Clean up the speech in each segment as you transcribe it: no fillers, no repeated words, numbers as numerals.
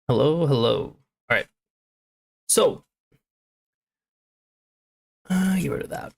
Hello, hello. All right. So, get rid of that.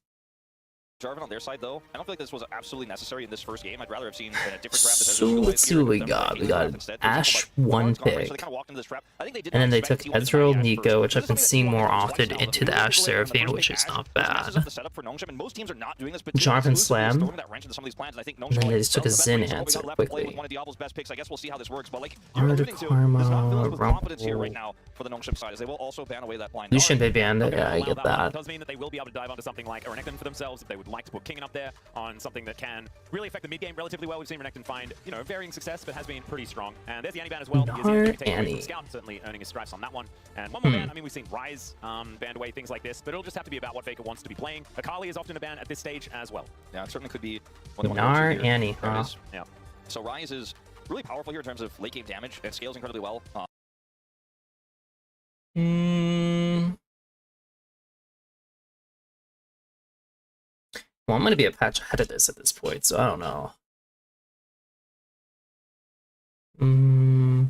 Jarvan on their side, though, I don't feel like this was absolutely necessary in this first game. I'd rather have seen a different draft that has So just let's utilized see here what we them playing got. We Ace got draft instead, for example, Ash but one Bard's gone right, so they pick, kind of walked into this trap. I think they did and not then they expect took T1 to tiny Ezreal, Ash Nico, first, which because I've this been is something seeing that more T1 has done often twice now. into The the really Ash big way on the Seraphine, first which pick is Ash not was messes bad. up the setup for Nongshem, and most teams are not doing this, but T1 Jarvan exclusively is Slam, throwing that wrench into some of these plans, and I think and Nongshem then are they like, just took well, a the best way Zen to solve what we answer got left to play with quickly. one of Diablo's best picks. I guess we'll see how this works, but like you're Art of alluding to, does not fill us Karma, with confidence here right Rumble, now for the Nongshem side, as they will also ban away that blind Lucian dart. Baby Band. Okay, Yeah, they'll I allow get that one. that. Does mean that they will be able to dive onto something like a Renekton for themselves if they would like to put King up there on something that can really affect the mid game relatively well. We've seen Renekton find, varying success, but has been pretty strong. And there's the Annie ban as well. Nar Take away from Annie. Scout, certainly earning his stripes on that one. And one more ban. I mean, we've seen Ryze banned away, things like this, but it'll just have to be about what Faker wants to be playing. Akali is often a ban at this stage as well. Yeah, it certainly could be one of the Nar Annie, There it huh? is. Yeah. So Ryze is really powerful here in terms of late game damage and scales incredibly well. Hmm. Well, I'm gonna be a patch ahead of this at this point, so I don't know. Hmm.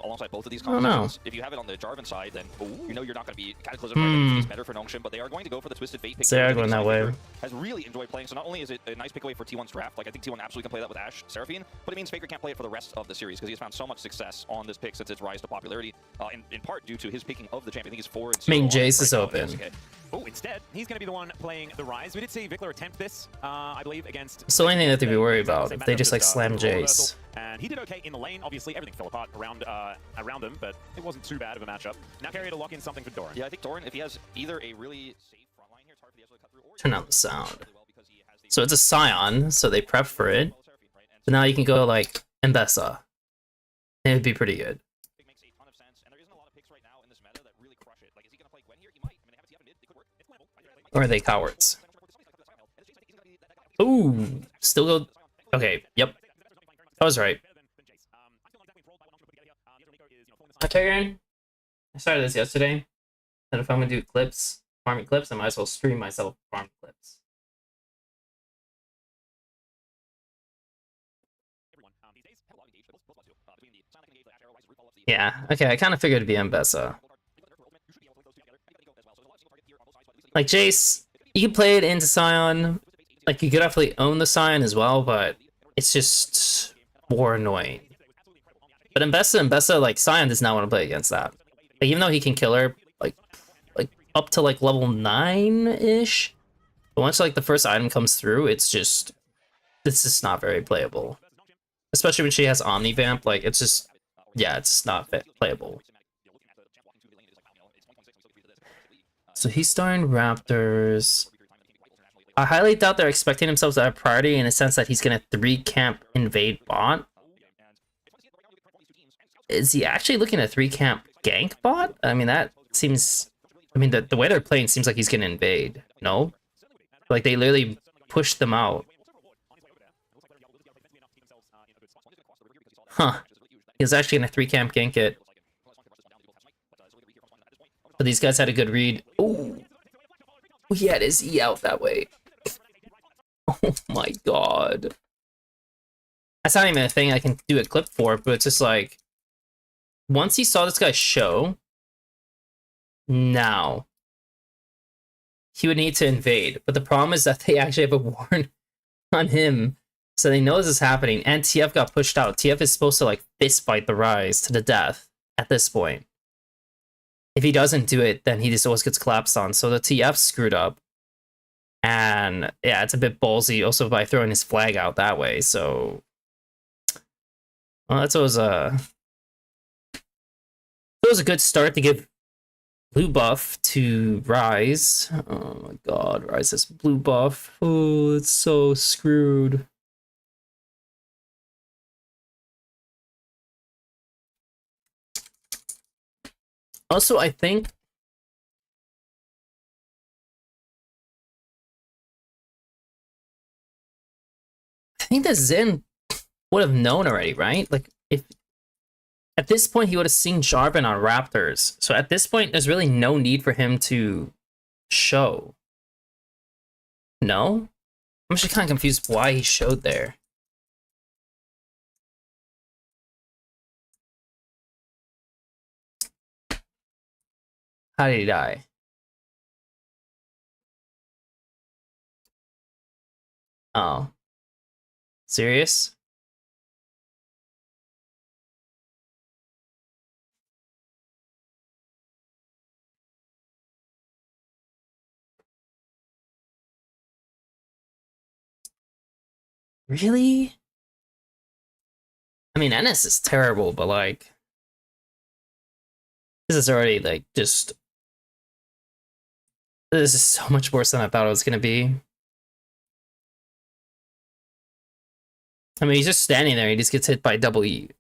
Alongside both of these I don't know. compositions. If you have it on the Jarvan side, then you know you're not going to be cataclysm. I think it's better for Nongshem, but they are going to go for the Twisted Fate pick. They are going that way. Has really enjoyed playing, so not only is it a nice pick away for T1's draft, like I think T1 absolutely can play that with Ashe Seraphine, but it means Faker can't play it for the rest of the series because he's found so much success on this pick since its rise to popularity, in part due to his picking of the champion. I think he's 4 and 0. I mean, on this Jace is right now open. in SK. Oh, instead, he's going to be the one playing the Ryze. We did see Vikler attempt this, I believe, against... It's the only thing that they'd be worried about if they just like slam Jace. And he did okay in the lane. Obviously, everything fell apart around him, but it wasn't too bad of a matchup. Now carry to lock in something for Doran. Yeah, I think Doran, if he has either a really safe front line here, it's hard for the Ezreal to cut through, or Turn on the sound. So it's a Scion, so they prep for it. But now you can go like Mbessa. It would be pretty good. Makes a ton of sense, and there isn't a lot of picks right now in this meta that really crush it. Like, is he gonna play Gwen here? He might. I mean, they have a TF in mid. It could work. It's playable. Or are they cowards? Ooh, still go. Okay, yep. I was right. My turn. I started this yesterday. And if I'm gonna do clips, farming clips, I might as well stream myself farm clips. Yeah, okay, I kind of figured it'd be Mbessa. Like, Jace, you can play it into Scion. Like, you could definitely own the Scion as well, but it's just more annoying. But Mbessa, like, Scion does not want to play against that. Like, even though he can kill her, like up to, like, level 9-ish. But once, like, the first item comes through, it's just not very playable. Especially when she has Omnivamp, like, it's just, yeah, it's not playable. So he's starting Raptors. I highly doubt they're expecting themselves to have priority in a sense that he's going to 3-camp invade bot. Is he actually looking at 3-camp gank bot? I mean, that seems... I mean, the way they're playing seems like he's going to invade. No? Like, they literally pushed them out. Huh. He's actually going to 3-camp gank it. But these guys had a good read. Ooh. He had his E out that way. Oh my god. That's not even a thing I can do a clip for, but it's just like... Once he saw this guy show... Now... He would need to invade. But the problem is that they actually have a warn on him. So they know this is happening. And TF got pushed out. TF is supposed to like fist fight the Ryze to the death at this point. If he doesn't do it, then he just always gets collapsed on. So the TF screwed up. And yeah, it's a bit ballsy also by throwing his flag out that way. So well, that's always a good start to give blue buff to Ryze. Oh my god, Ryze has blue buff. Oh, it's so screwed. Also, I think that Zen would have known already, right? Like, if at this point he would have seen Jarvan on Raptors. So at this point, there's really no need for him to show. No? I'm actually kind of confused why he showed there. How did he die? Oh. Serious? Really? I mean, NS is terrible, but like, this is already like just. This is so much worse than I thought it was gonna be. I mean, he's just standing there. He just gets hit by double E.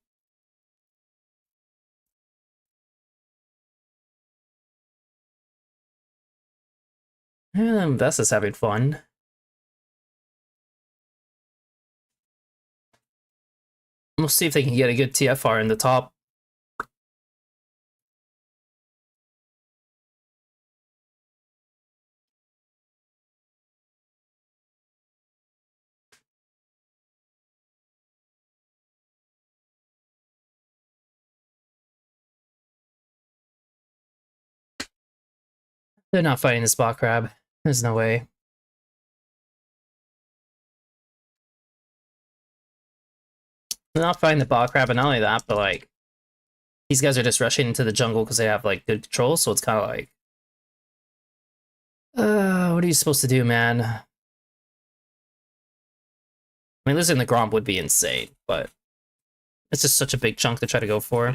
Vesta's having fun. We'll see if they can get a good TFR in the top. They're not fighting this bot crab. There's no way. They're not fighting the bot crab, and not only that, but like, these guys are just rushing into the jungle because they have like good control, so it's kind of like, what are you supposed to do, man? I mean, losing the Gromp would be insane, but it's just such a big chunk to try to go for.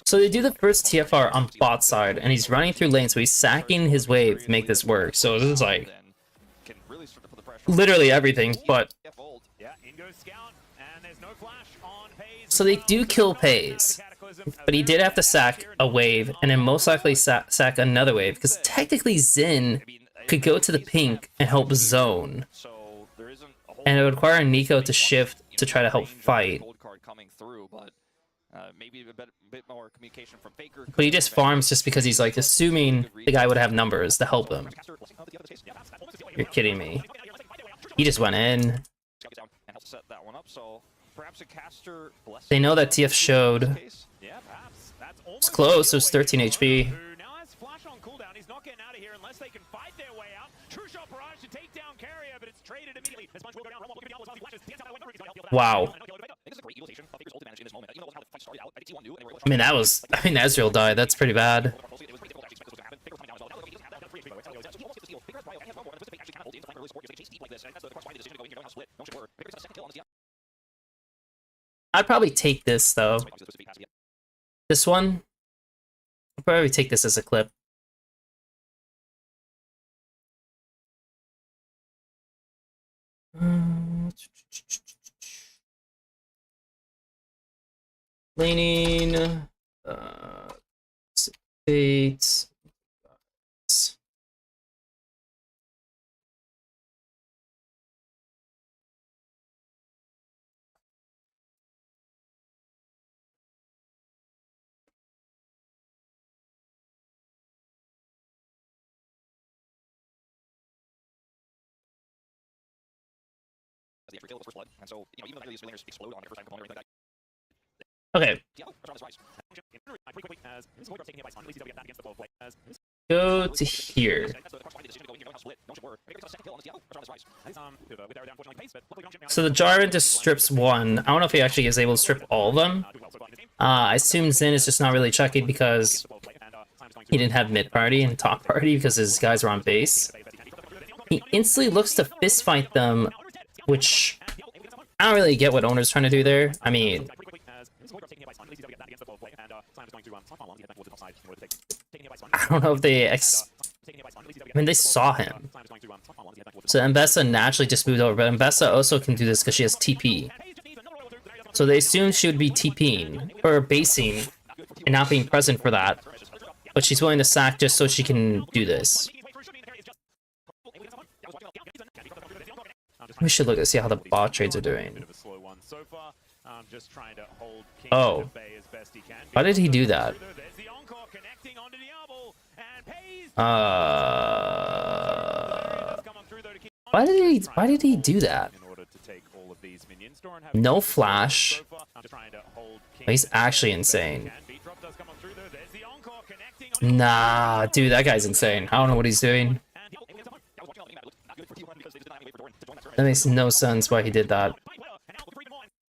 So they do the first TFR on bot side, and he's running through lane, so he's sacking his wave to make this work. So this is like literally everything, but so they do kill Pays, but he did have to sack a wave, and then most likely sack another wave, because technically Xin could go to the pink and help zone, and it would require Nico to shift to try to help fight. But he just farms just because he's like assuming the guy would have numbers to help him. You're kidding me. He just went in. They know that TF showed. It's close, it was 13 HP. Wow. I mean, Ezreal died. That's pretty bad. I'd probably take this, though. This one? I'd probably take this as a clip. Laning, Bates. Okay. Go to here. So the Jarvan just strips one. I don't know if he actually is able to strip all of them. I assume Xin is just not really checking because he didn't have mid party and top party because his guys were on base. He instantly looks to fist fight them, which I don't really get what Owner's trying to do there. I mean, I don't know if they they saw him. So Mbessa naturally just moved over, but Mbessa also can do this because she has TP. So they assumed she would be TPing, or basing, and not being present for that. But she's willing to sack just so she can do this. We should look to see how the bot trades are doing. Oh. Why did he do that? Why did he do that? No flash. He's actually insane. Nah, dude, that guy's insane. I don't know what he's doing. That makes no sense why he did that.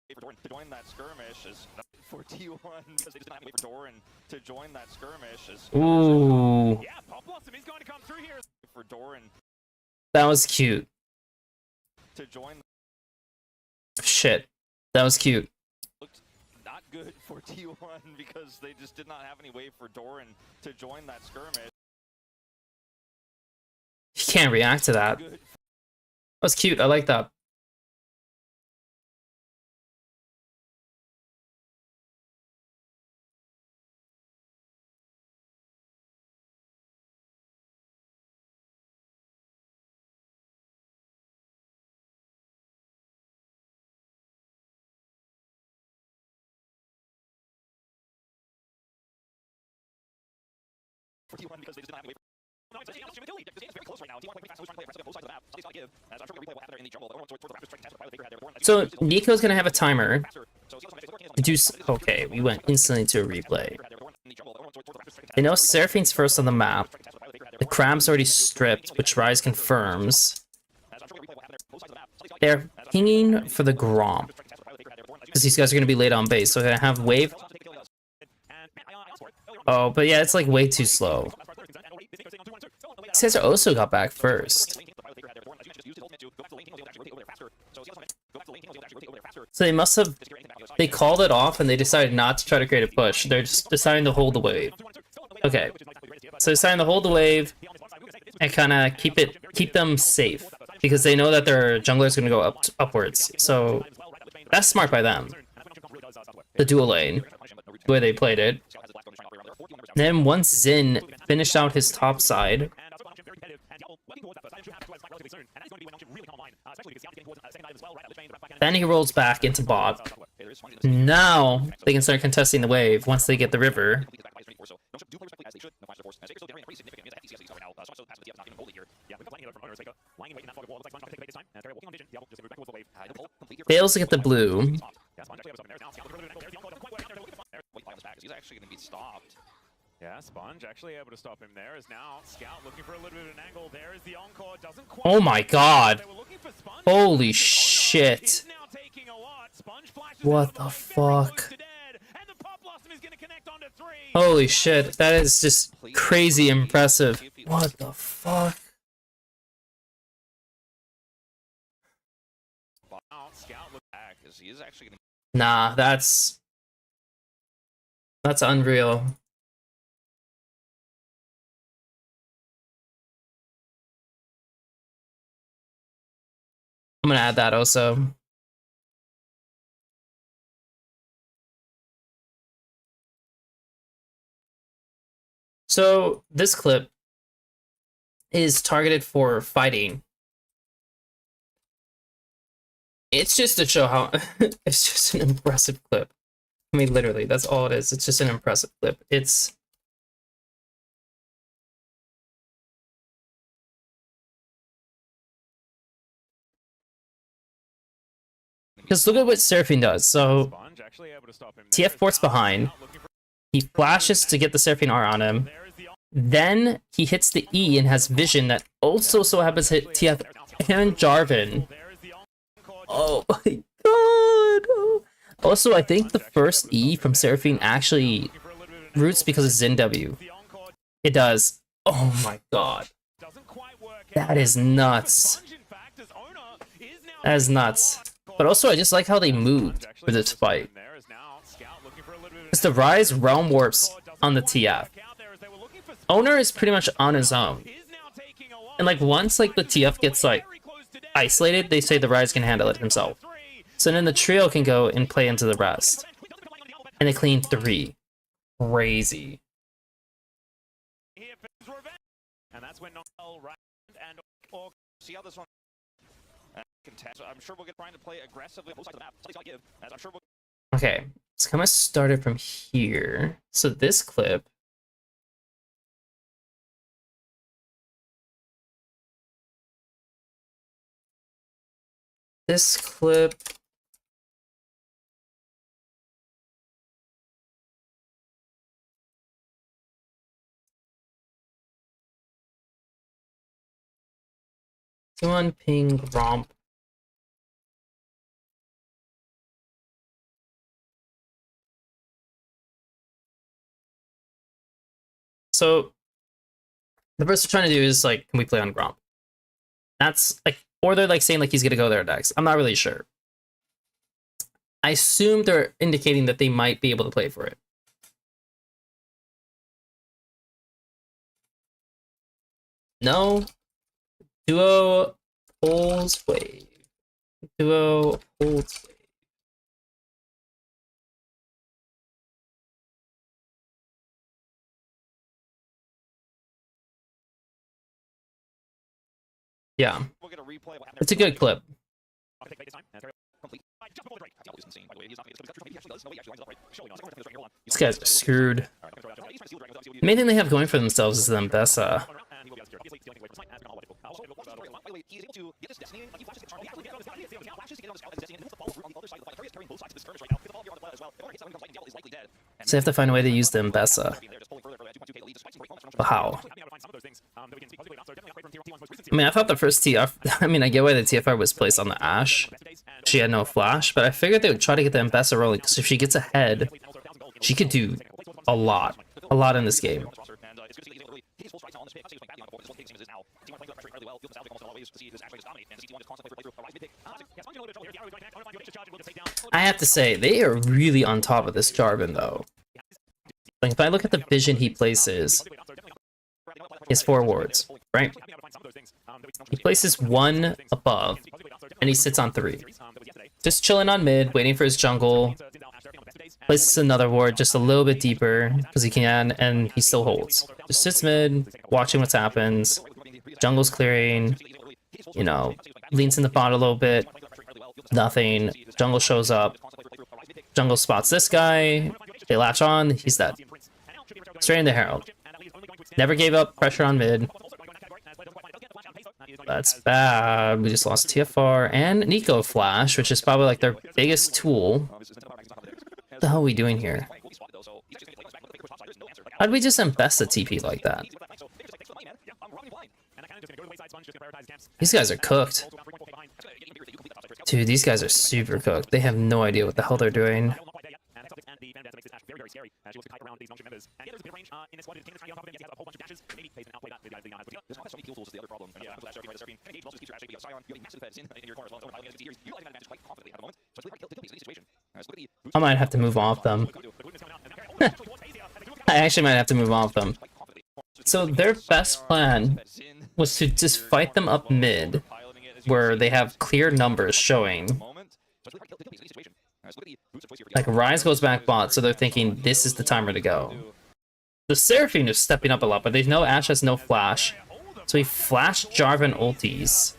To join that skirmish is for T1 because they just didn't wait for Doran to join that skirmish is Ooh, Yeah, Pop Blossom is going to come through here. for Doran that was cute. to join. Shit, that was cute. Looked not good for T1 because they just did not have any way for Doran to join that skirmish. He can't react to that. That was cute. I like that. For T1 because they just did not have any way. No, it's very close right now. T1 playing fast, trying to play aggressive both sides of the map. Somebody's got to give. As I'm sure the replay will happen there in the jungle. Towards the Raptors, trying to test what Violet Faker had there. So Nico's gonna have a timer. Okay, we went instantly to a replay. They know Seraphine's first on the map. The Crab's already stripped, which Rise confirms. They're pinging for the Gromp. Because these guys are gonna be late on base, so they're gonna have wave. Oh, but yeah, it's like way too slow. These guys also got back first. So they must have... They called it off and they decided not to try to create a push. They're just deciding to hold the wave. Okay. So deciding to hold the wave and kind of keep them safe. Because they know that their jungler is going to go upwards. So that's smart by them. The dual lane. The way they played it. Then once Xin finished out his top side, then he rolls back into bot. Now they can start contesting the wave once they get the river. Fails to get the blue. He's actually going to be stopped. Yeah, Sponge actually able to stop him there as now Scout looking for a little bit of an angle. There is the encore. Doesn't quite. Oh my god. They were looking for Sponge. Holy Owner shit. is now taking a lot. Sponge flashes What out the of way, very fuck? close to dead, and the Pop Blossom is gonna connect onto 3. Holy shit. That is just crazy impressive. What the fuck? Now, Scout look back because he is actually going to. Nah, that's unreal. I'm gonna add that also. So this clip is targeted for fighting. It's just to show how it's just an impressive clip. I mean, literally, that's all it is. It's just an impressive clip. It's because look at what Seraphine does. So Sponge actually able to stop him TF there as ports now behind. Scout looking for He flashes to get the Seraphine R on him. there is the Then he hits the E and has vision that also so happens to hit TF and Jarvan. there is the encore. Oh my god! Also, I think the first E from Seraphine actually roots because of Xin W. The encore It does. Oh my god. doesn't quite work That out. is nuts. Sponge, in fact, as owner, is now That is nuts. But also, I just like how they moved for this fight. there is now Scout looking for a little bit of Because the Rise realm warps on the TF. Owner is pretty much on his own. And like once like the TF gets like isolated, they say the Rise can handle it himself. So then the trio can go and play into the rest. And they clean 3. Crazy. And that's when NACL, Rand, and Orc See how this one contest. I'm sure we'll get trying to play aggressively on both sides of the map. Somebody's got to give. As I'm sure we'll. Okay, let's kind of start it from here. So this clip. This clip. T1 ping romp. So the first they're trying to do is like, can we play on Gromp? That's like, or they're like saying like he's gonna go there next. I'm not really sure. I assume they're indicating that they might be able to play for it. No. Duo holds wave. Duo holds wave. Yeah, We'll get a replay of what happened. it's a good clip. Complete. Is insane, by the way. He's not going to cut. Maybe he actually does. No, he actually lines it up right. Surely not. These guys are screwed. The main thing they have going for themselves is them Bessa. So they have to find a way to use them Bessa. But how? I mean, I thought the first TF... I mean, I get why the TFR was placed on the Ashe. She had no flash, but I figured they would try to get the Mbessa rolling, because if she gets ahead, she could do a lot. A lot in this game. I have to say, they are really on top of this Jarvan, though. Like, if I look at the vision he places, he has 4 wards, right? He places 1 above, and he sits on 3. Just chilling on mid, waiting for his jungle. Places another ward just a little bit deeper, because he can, and he still holds. Just sits mid, watching what happens. Jungle's clearing, you know, leans in the bot a little bit. Nothing. Jungle shows up. Jungle spots this guy. They latch on. He's dead. Straight into Herald. Never gave up. Pressure on mid. That's bad. We just lost TFR and Nico Flash, which is probably like their biggest tool. What the hell are we doing here? How'd we just invest a TP like that? These guys are cooked. Dude, these guys are super cooked. They have no idea what the hell they're doing. I might have to move off them. I actually might have to move off them. So their best plan was to just fight them up mid, where they have clear numbers showing. Like, Ryze goes back bot, so they're thinking this is the timer to go. The Seraphine is stepping up a lot, but they know Ashe has no flash. So he flashed Jarvan ultis.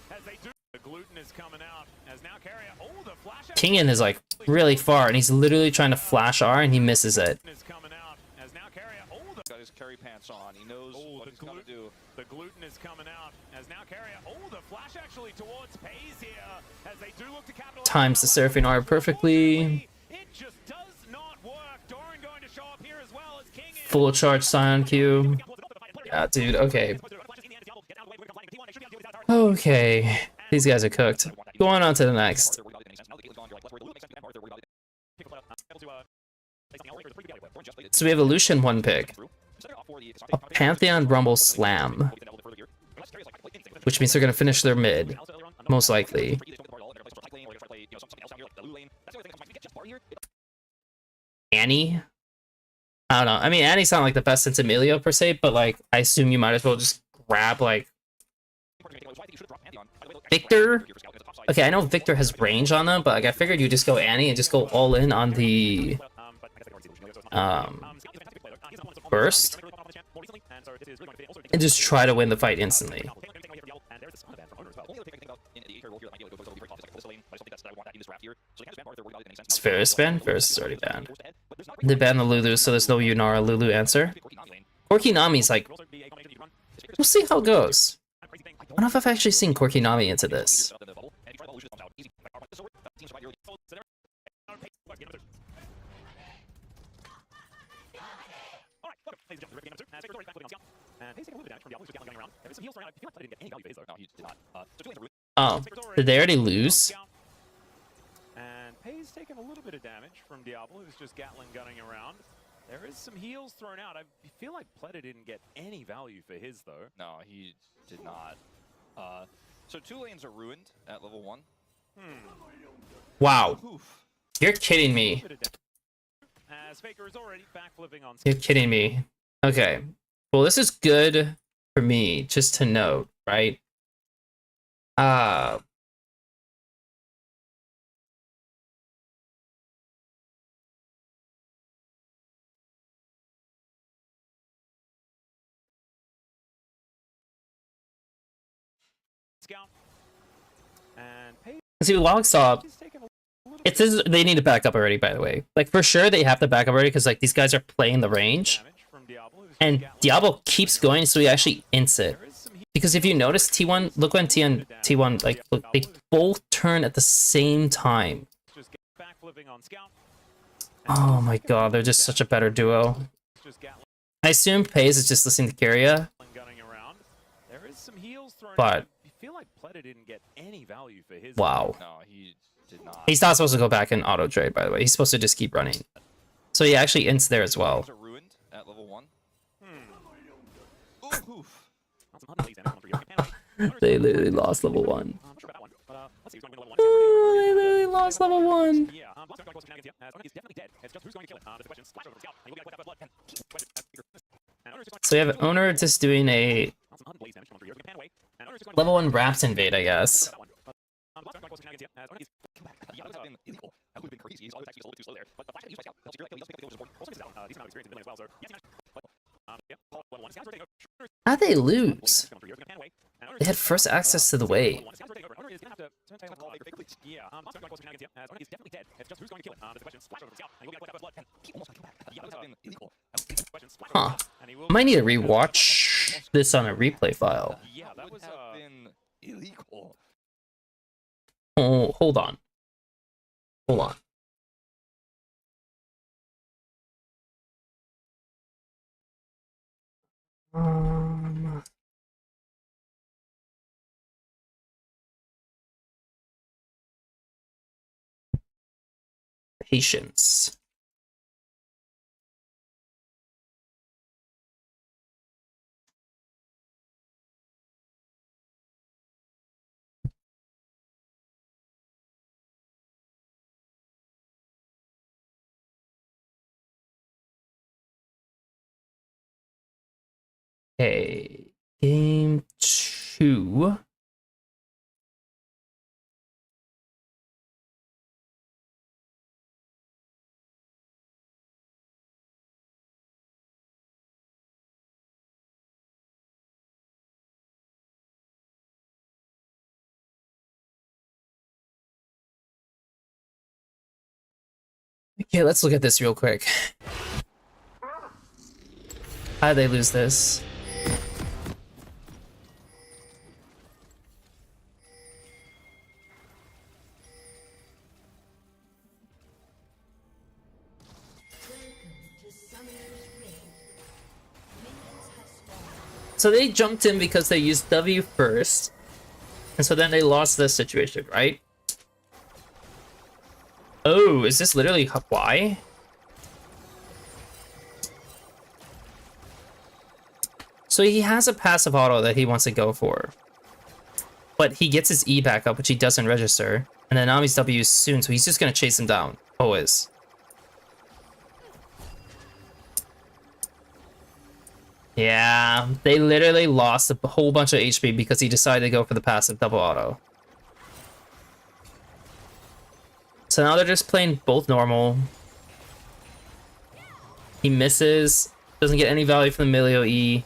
Kingin is like really far, and he's literally trying to flash R, and he misses it. Got his carry pants on. He knows what he's gonna do. The gluten is coming out as now Carrier. Oh, the flash actually towards Pays here as they do look to capitalize. Times the Seraphine R perfectly. It just does not work. Doran going to show up here as well as King. Full charge Scion Q. Yeah, dude, okay. Okay. These guys are cooked. Going on to the next. So we have a Lucian 1 pick. A Pantheon Rumble Slam. Which means they're going to finish their mid. Most likely. Annie? I don't know. I mean, Annie's not like the best since Emilio per se, but like, I assume you might as well just grab like Victor. Okay, I know Victor has range on them, but like I figured you just go Annie and just go all in on the burst and just try to win the fight instantly. Is Ferris banned? Ferris is already banned. They banned the Lulu, so there's no Yunara Lulu answer. Corki Nami's like, we'll see how it goes. I don't know if I've actually seen Corki Nami into this. Oh, did they already lose? And Pay's taken a little bit of damage from Diablo, who's just Gatling gunning around. There is some heals thrown out. I feel like Pleta didn't get any value for his, though. No, he did not. So 2 lanes are ruined at level 1. Wow. Oof. You're kidding me. As Faker is already backflipping on. You're kidding me. Okay. Well, this is good for me, just to note, right? Scout. And Pay See, Logsaw, is taking a little it says they need to back up already, by the way. Like, for sure, they have to back up already, because, like, these guys are playing the range. damage from Diablo, who's And just Gatling. Diablo keeps going, so he actually ints it. There is some Because if you notice, T1, look when T1, like, look, they both turn at the same time. just backflipping on Scout. Oh my god, they're just such a better duo. Just Gatling I assume Paze is just listening to Kyria, gunning around. There is some heals thrown but out. I feel like Pleta didn't get any value for his. wow. No, he did not. He's not supposed to go back and auto trade, by the way. He's supposed to just keep running. So he actually ints there as well. Lanes are ruined at level 1. Oof. They literally lost level 1. I'm not sure about that one, but let's see who's going to win level 1. Oh, they literally lost level 1. Yeah, lots of going to yeah, he's definitely dead. It's just who's going to kill it. There's a question. Splash over the Scout, and you'll get wiped out by blood. And Owner's just going So we have Owner just doing a on some blaze damage from 3 years. Pan away. And Owner's just going level 1 Wraps invade, I guess. that one. But lots of going close to Shenanigans, yeah. As Owner's come back. Yeah, that would have been illegal. That would have been crazy. He's always actually just a little bit too slow there. But the flash that he used by Scout helps secure that kill. He doesn't pick up the kill, which is important. Also, out. Decent amount of experience in the lane as well, so yeah, yeah, call it 1-1. Scouts rotating over. How'd they lose? From 3 years. Pan away. And Owner's They had first access to the wave. Scouts rotating over. Owner is going to have to turn tail and call it. Yeah, lots of going close to Shenanigans, yeah. As Owner is definitely dead. It's just who's going to kill it. There's a question. Splash over the Scout, and you'll get wiped out by blood. He almost got back. Yeah, that would have been illegal. Question. Splash Huh. and he will. Might need to rewatch this on a replay file. Yeah, that would was have been illegal. Oh, hold on. Hold on. Patience. Okay, game 2. Okay, let's look at this real quick. How did they lose this? So they jumped in because they used W first, and so then they lost this situation, right? Oh, is this literally why? So he has a passive auto that he wants to go for, but he gets his E back up, which he doesn't register, and then Nami's W is soon, so he's just gonna chase him down, always. Yeah, they literally lost a whole bunch of HP because he decided to go for the passive double auto. So now they're just playing both normal. He misses, doesn't get any value from the Milio E.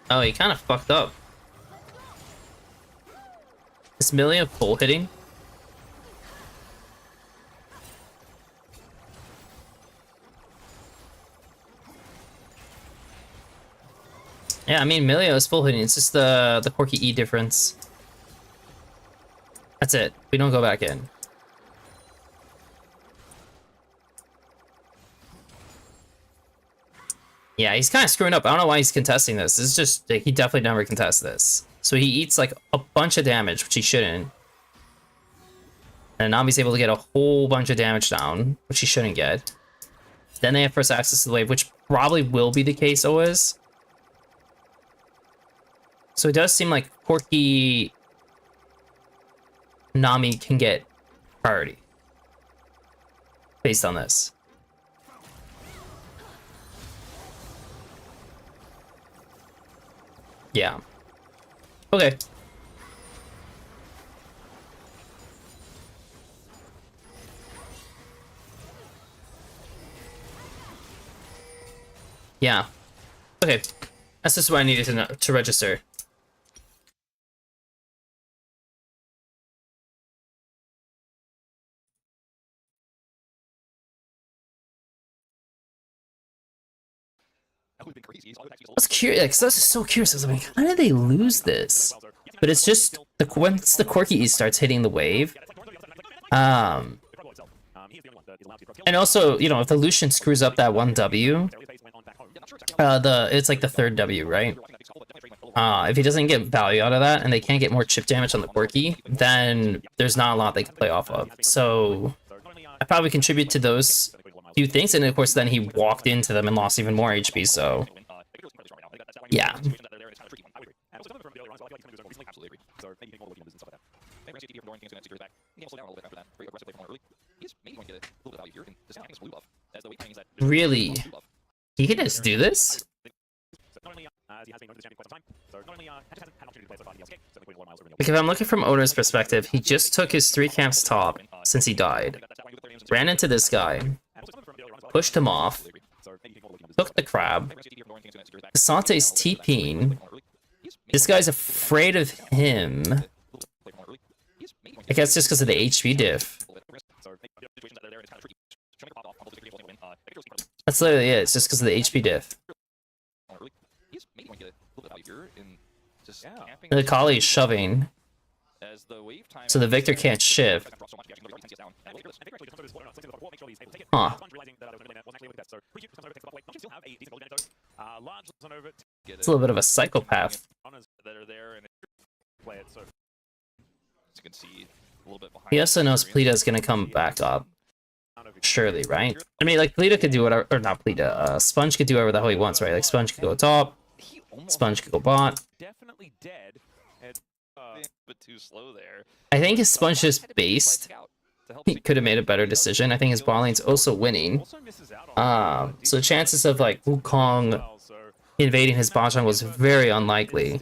Oh, he kind of fucked up. Is Milio full hitting? Yeah, I mean, Milio is full hitting. It's just the quirky E difference. That's it. We don't go back in. Yeah, he's kind of screwing up. I don't know why he's contesting this. This is just, like, he definitely never contests this. So he eats like a bunch of damage, which he shouldn't. And Nami's able to get a whole bunch of damage down, which he shouldn't get. Then they have first access to the wave, which probably will be the case always. So it does seem like Corki Nami can get priority based on this. Yeah. Okay. Yeah. Okay. That's just what I needed to know, to register. That would've been crazy. So I would actually I was curious, like, I was so curious. I was like, how did they lose this? But it's just the once the Corki E starts hitting the wave, and also, you know, if the Lucian screws up that one W, it's like the third W, right? If he doesn't get value out of that, and they can't get more chip damage on the Corki, then there's not a lot they can play off of. So I probably contribute to those few things, and of course then he walked into them and lost even more HP, so yeah. Really? He can just do this? Like, if I'm looking from Owner's perspective, he just took his 3 camps top since he died, ran into this guy, pushed him off, took the crab, Kasante's TPing, this guy's afraid of him. I guess just because of the HP diff. That's literally it, it's just because of the HP diff. The Kali is shoving, so the Victor can't shift. Huh. It's a little bit of a psychopath. He also knows Pleata's gonna come back up. Surely, right? I mean, like, Pleata could do whatever, or not Pleata, Sponge could do whatever the hell he wants, right? Like, Sponge could go top, Sponge could go bot. Definitely dead. But too slow there. I think his Sponge just based. He could have made a better decision. I think his bot lane's also winning. So chances of, like, Wukong invading his bot jungle was very unlikely.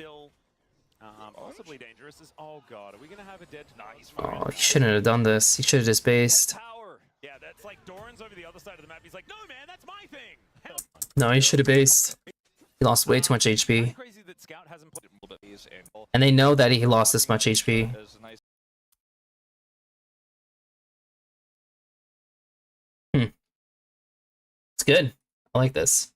Oh, he shouldn't have done this. He should have just based. No, he should have based. He lost way too much HP. And they know that he lost this much HP. It's good. I like this.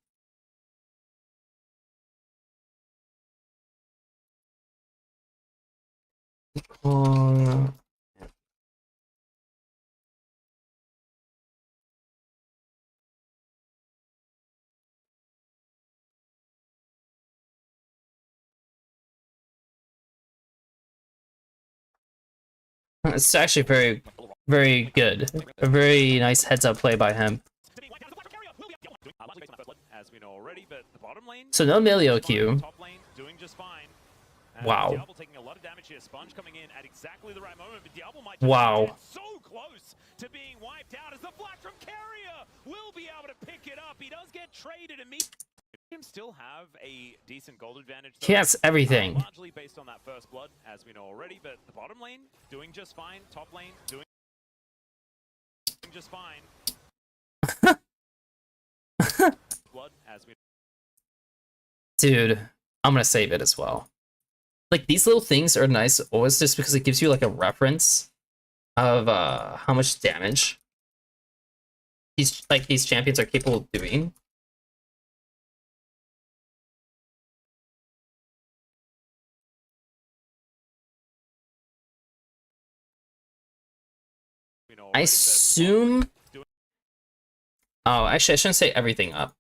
It's actually very, very good. A very nice heads-up play by him. So no Milio Q. Wow. Wow. Still have a decent gold advantage. He has everything. Largely based on that first blood, as we know already, but the bottom lane doing just fine, top lane doing just fine. Blood, as we Dude, I'm gonna save it as well. Like, these little things are nice always just because it gives you like a reference of how much damage these champions are capable of doing. I assume... Oh, actually, I shouldn't say everything up.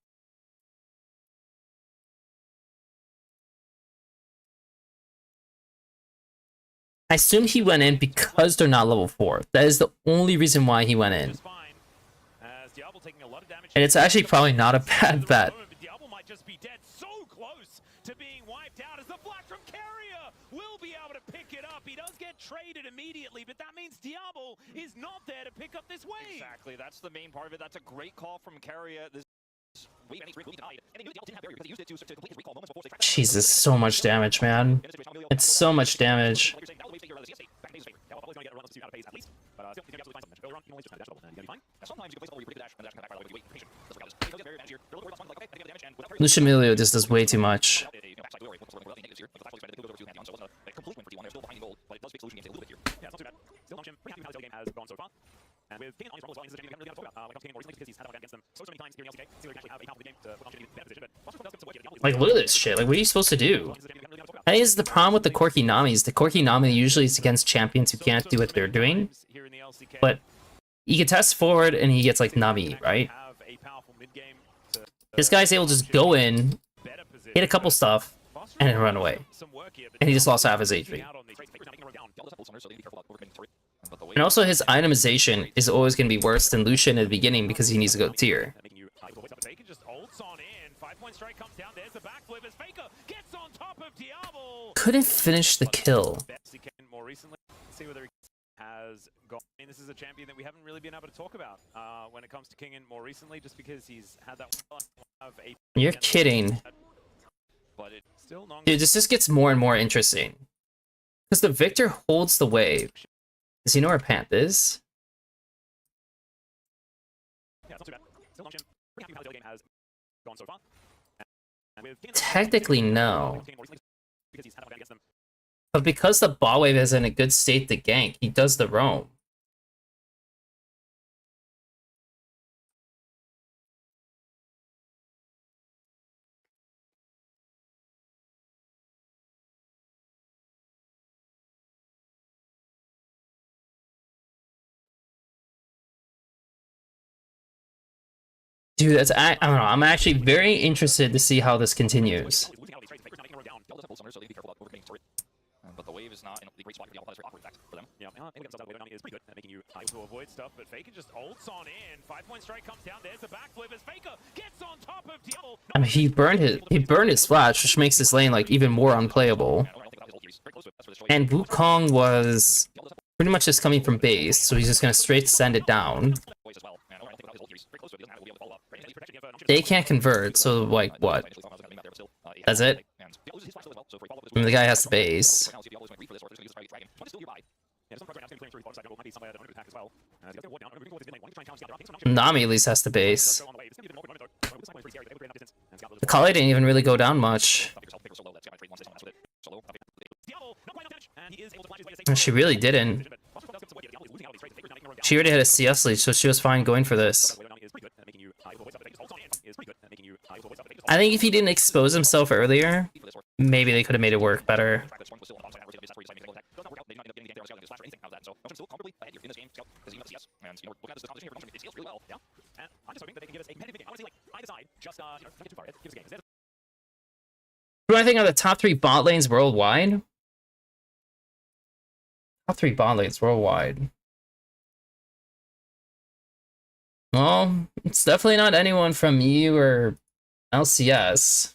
I assume he went in because they're not level 4. That is the only reason why he went in. And it's actually probably not a bad bet. Diablo might just be dead, so close to being wiped out as the flash from Carrier will be able to pick it up. He does get traded immediately, but that means Diablo is not there to pick up this wave. Exactly, that's the main part of it. That's a great call from Carrier. This wave and he's denied, and they knew Diablo didn't have barrier because he used it to complete his recall moments before. Jesus, so much damage, man. It's so much damage. Lucian Emilio just does way too much. And with King on his roll as well, this is a game we haven't really talked about. When it comes to King more recently, because he's had a against them so many times here in LCK, so he can actually have a powerful game to put on in better position. But Foster does get some work here. Like, look at this shit. Like, what are you supposed to do? That is the problem with the Corki Namis. The Corki Nami usually is against champions who can't do what they're doing. But he can test forward and he gets like Nami, right? This guy's able to just go in, hit a couple stuff, and then run away. And he just lost half his HP. And also his itemization is always going to be worse than Lucian at the beginning because he needs to go tier. Couldn't finish the kill. This is a champion that we haven't really been able to talk about when it comes to King more recently, just because he's had that. You're kidding. Dude, this just gets more and more interesting. Because the Victor holds the wave. Does he know where Panth is? Technically, no. But because the bot wave is in a good state to gank, he does the roam. Dude, that's I don't know. I'm actually very interested to see how this continues. But the wave is not in a great spot for the Alpha. It's very awkward, in fact, for them. Yeah, is pretty good at making you able to avoid stuff, but Faker just ults on in. 5-point strike comes down. There's the backflip as Faker gets on top of Diablo. I mean, he burned his flash, which makes this lane like even more unplayable. And Wukong was pretty much just coming from base, so he's just gonna straight send it down. They can't convert, so like what? That's it? I mean, the guy has the base. Nami at least has the base. The Kali didn't even really go down much. She really didn't. She already had a CS lead, so she was fine going for this. I think if he didn't expose himself earlier, maybe they could have made it work better. Who do I think are the top 3 bot lanes worldwide? Top 3 bot lanes worldwide. Well, it's definitely not anyone from EU or LCS.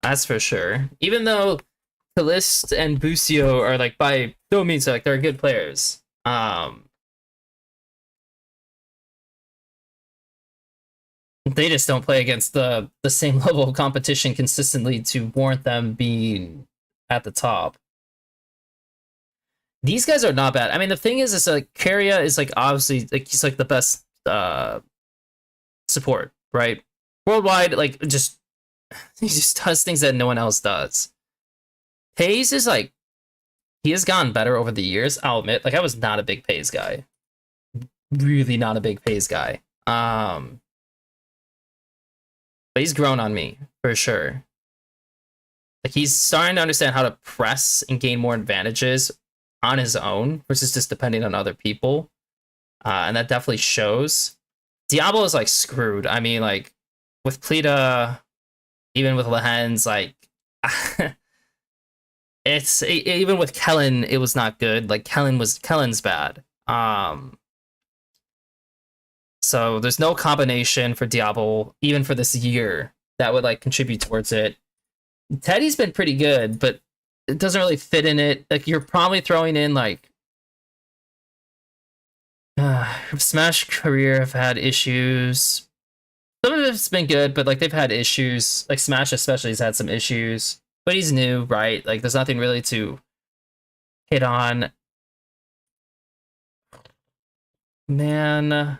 That's for sure. Even though Kalist and Busio are like by no means like they're good players. They just don't play against the same level of competition consistently to warrant them being at the top. These guys are not bad. I mean, the thing is like Carrier is like obviously like he's like the best support, right? Worldwide, like just he just does things that no one else does. Pays is like he has gotten better over the years. I'll admit, like I was not a big Pays guy, really not a big Pays guy. But he's grown on me for sure. Like he's starting to understand how to press and gain more advantages on his own versus just depending on other people, and that definitely shows. Diablo is like screwed. I mean, like with Plita, even with Lehens, like it's even with Kellen, it was not good. Like Kellen's bad. So there's no combination for Diablo even for this year that would like contribute towards it. Teddy's been pretty good, but it doesn't really fit in it. Like you're probably throwing in like Smash career have had issues. Some of it's been good, but like they've had issues. Like Smash especially has had some issues. But he's new, right? Like there's nothing really to hit on. Man.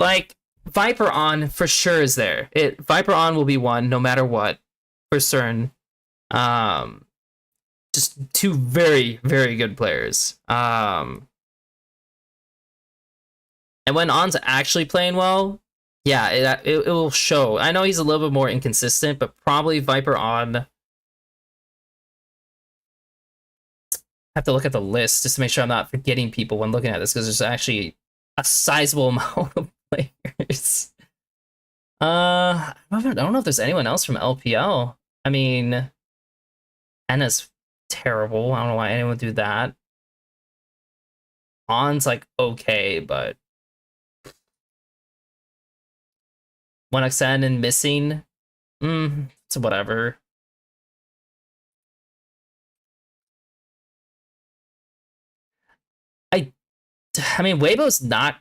Like Viper on for sure is there. Viper on will be one no matter what, for certain. Just two very, very good players. And when On's actually playing well, yeah, it will show. I know he's a little bit more inconsistent, but probably Viper on. I have to look at the list just to make sure I'm not forgetting people when looking at this, because there's actually a sizable amount of players. I don't know if there's anyone else from LPL. I mean, Anna's terrible. I don't know why anyone would do that. On's like okay, but 1xn and missing, it's whatever. I mean, Weibo's not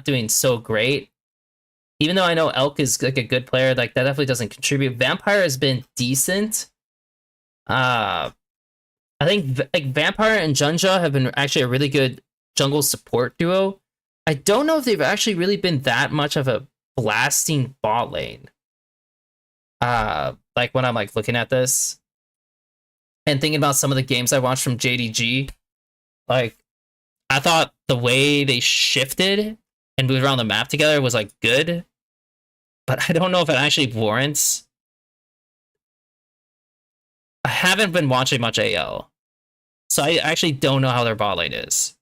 doing so great. Even though I know Elk is like a good player, like that definitely doesn't contribute. Vampire has been decent. I think like Vampire and Junja have been actually a really good jungle support duo. I don't know if they've actually really been that much of a blasting bot lane. Like when I'm like looking at this and thinking about some of the games I watched from JDG, like I thought the way they shifted and moved around the map together was like good, but I don't know if it actually warrants. I haven't been watching much AL, so I actually don't know how their bot lane is.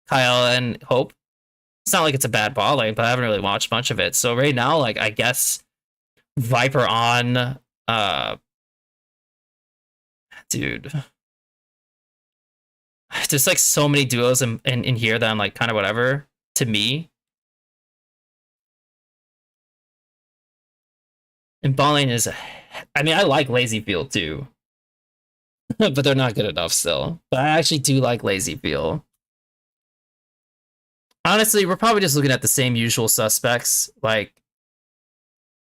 Kyle and Hope. It's not like it's a bad ball lane, but I haven't really watched much of it. So right now, like I guess Viper on, dude. There's like so many duos in here that I'm like kind of whatever to me. And ball lane is, I mean, I like Lazy Field too, but they're not good enough still. But I actually do like Lazy Field. Honestly, we're probably just looking at the same usual suspects. Like,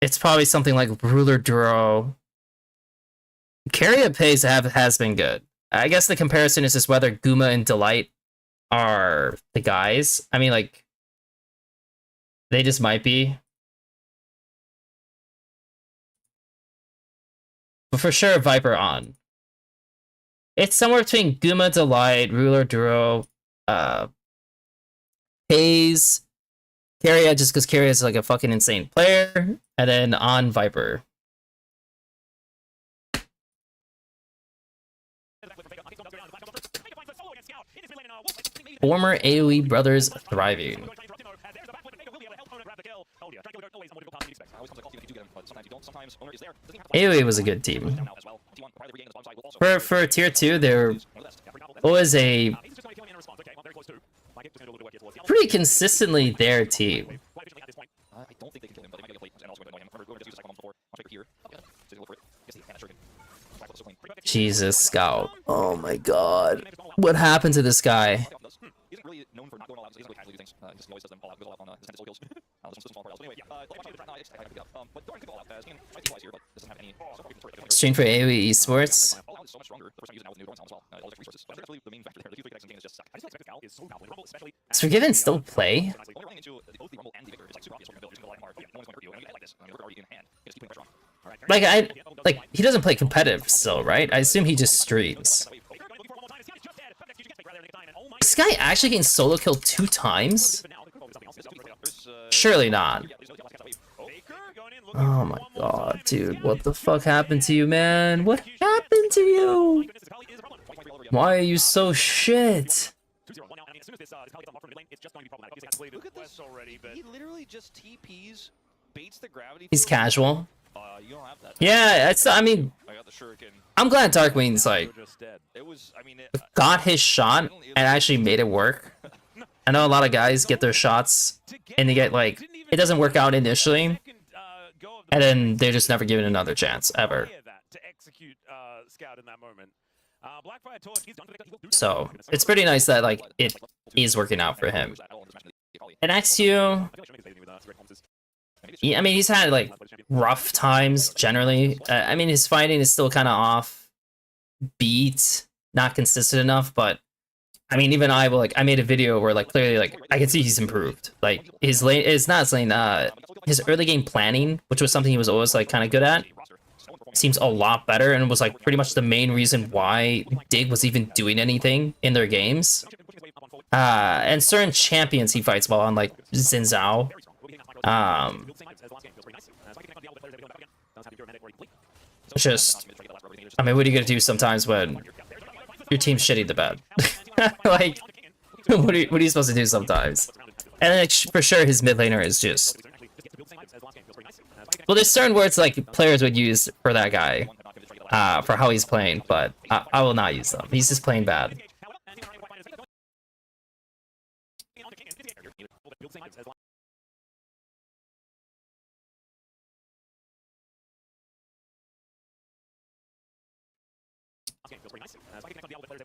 it's probably something like Ruler Duro. Carrier Pays has been good. I guess the comparison is just whether Guma and Delight are the guys. I mean, like, they just might be. But for sure, Viper on. It's somewhere between Guma, Delight, Ruler Duro, Hayes, Carrier, just because Carrier is like a fucking insane player, and then on Viper. Former AoE brothers thriving. AoE was a good team. For tier 2, there was a pretty consistently their team. Jesus, Scout. Oh my god. What happened to this guy? Stream for AoE Esports. Does Forgiven still play? Like he doesn't play competitive still, right? I assume he just streams. This guy actually getting solo killed 2 times? Surely not. Oh my god, dude. What the fuck happened to you, man? What happened to you? Why are you so shit? He literally just TPs, baits the gravity. He's casual. You don't have that. Yeah, it's. I mean, I got the shuriken. I'm glad Darkwing's like You're just dead. It was. I mean, got his shot and actually made it work. I know a lot of guys get their shots and they get like it doesn't work out initially, and then they're just never given another chance ever. To execute Scout in that moment. Blackfire Torch, he's done. So it's pretty nice that like it is working out for him. And XU, I mean, he's had like rough times generally. I mean, his fighting is still kind of off beat, not consistent enough. But I mean, even I will like I made a video where like clearly like I can see he's improved. Like his lane is not his lane. His early game planning, which was something he was always like kind of good at, seems a lot better and was like pretty much the main reason why Dig was even doing anything in their games. And certain champions he fights well on, like Xin Zhao. Just, I mean, what are you gonna do sometimes when your team's shitty the bed? Like, what are you supposed to do sometimes? And then for sure his mid laner is just... Well, there's certain words like players would use for that guy, for how he's playing, but I will not use them. He's just playing bad.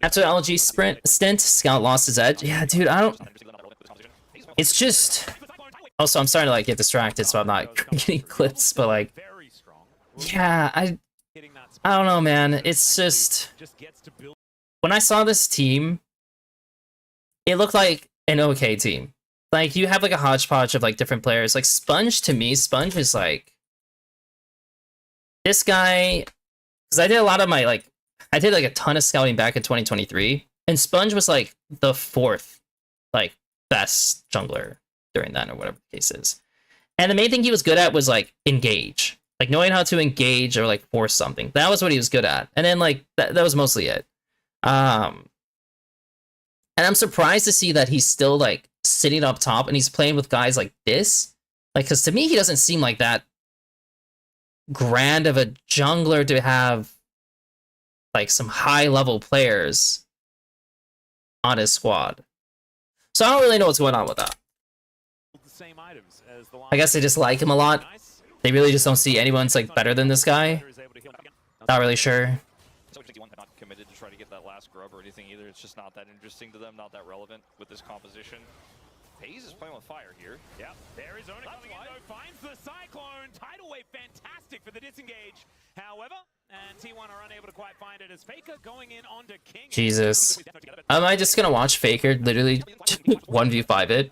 After the LG stint, Scout lost his edge. Yeah, dude, I don't... It's just... Also, I'm starting to like get distracted, so I'm not getting clips, but like... Yeah, I don't know, man. It's just... When I saw this team, it looked like an okay team. Like, you have like a hodgepodge of like different players. Like, Sponge, to me, Sponge is like... This guy... Because I did a lot of my like... I did like a ton of scouting back in 2023, and Sponge was like the 4th like best jungler during that, or whatever the case is. And the main thing he was good at was like engage, like knowing how to engage or like force something. That was what he was good at, and then like that was mostly it. And I'm surprised to see that he's still like sitting up top and he's playing with guys like this, like, because to me he doesn't seem like that grand of a jungler to have like some high level players on his squad. So I don't really know what's going on with that. I guess they just like him a lot. They really just don't see anyone's like better than this guy. Not really sure. Not committed to try to get that last grub or anything either. It's just not that interesting to them, not that relevant with this composition. FaZe is playing with fire here. Yeah, there is Ona coming in though, finds the Cyclone. Tidal Wave, fantastic for the disengage. However, and T1 are unable to quite find it as Faker going in onto King. Jesus. Am I just gonna watch Faker literally 1v5 it?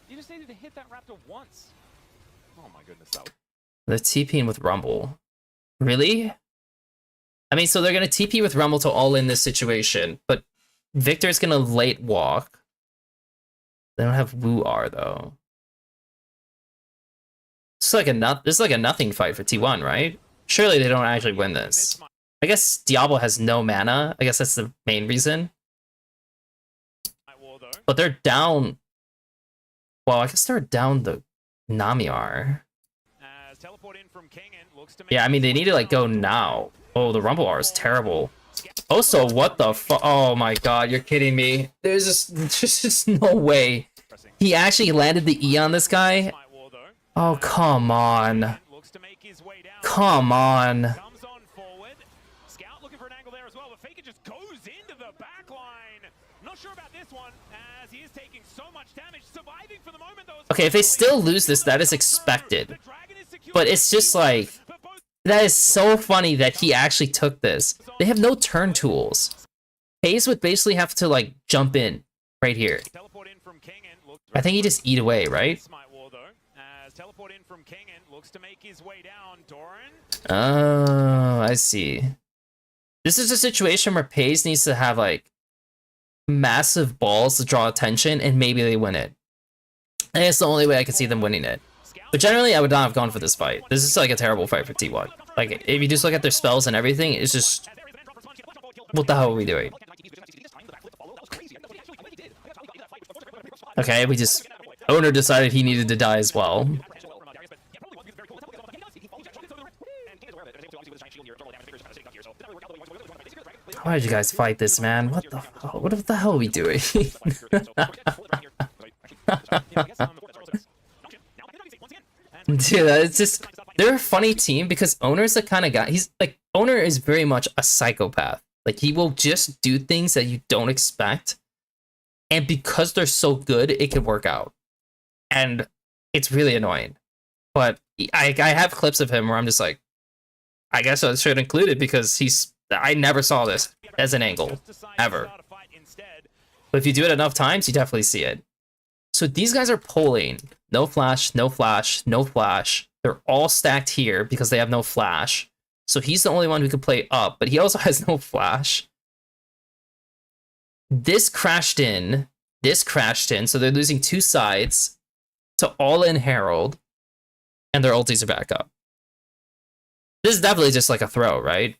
You just needed to hit that Raptor once. Oh my goodness, that was... The TPing with Rumble. Really? I mean, so they're gonna TP with Rumble to all in this situation, but Victor's gonna late walk. They don't have Wu R though. This is like a nothing fight for T1, right? Surely they don't actually win this. I guess Diablo has no mana. I guess that's the main reason. But they're down. Well, I guess they're down the Namiar. Yeah, I mean, they need to like go now. Oh, the Rumble R is terrible. Also, what the fuck? Oh my god, you're kidding me. There's just no way. He actually landed the E on this guy? Oh, come on. Come on. Okay, if they still lose this, that is expected. But it's just like... That is so funny that he actually took this. They have no turn tools. FaZe would basically have to, like, jump in right here. I think he just eat away, right? Oh, I see. This is a situation where FaZe needs to have, like, massive balls to draw attention, and maybe they win it. And it's the only way I could see them winning it. But generally, I would not have gone for this fight. This is like a terrible fight for T1. Like, if you just look at their spells and everything, it's just... What the hell are we doing? Okay, we just... Owner decided he needed to die as well. Why did you guys fight this, man? What the hell? What the hell are we doing? Dude, it's just, they're a funny team because Owner's the kind of guy, he's like, Owner is very much a psychopath. Like, he will just do things that you don't expect. And because they're so good, it can work out. And it's really annoying. But I have clips of him where I'm just like, I guess I should include it because I never saw this as an angle, ever. But if you do it enough times, you definitely see it. So these guys are pulling. No flash, no flash, no flash. They're all stacked here because they have no flash. So he's the only one who can play up, but he also has no flash. This crashed in, so they're losing 2 sides to all-in Herald, and their ultis are back up. This is definitely just like a throw, right?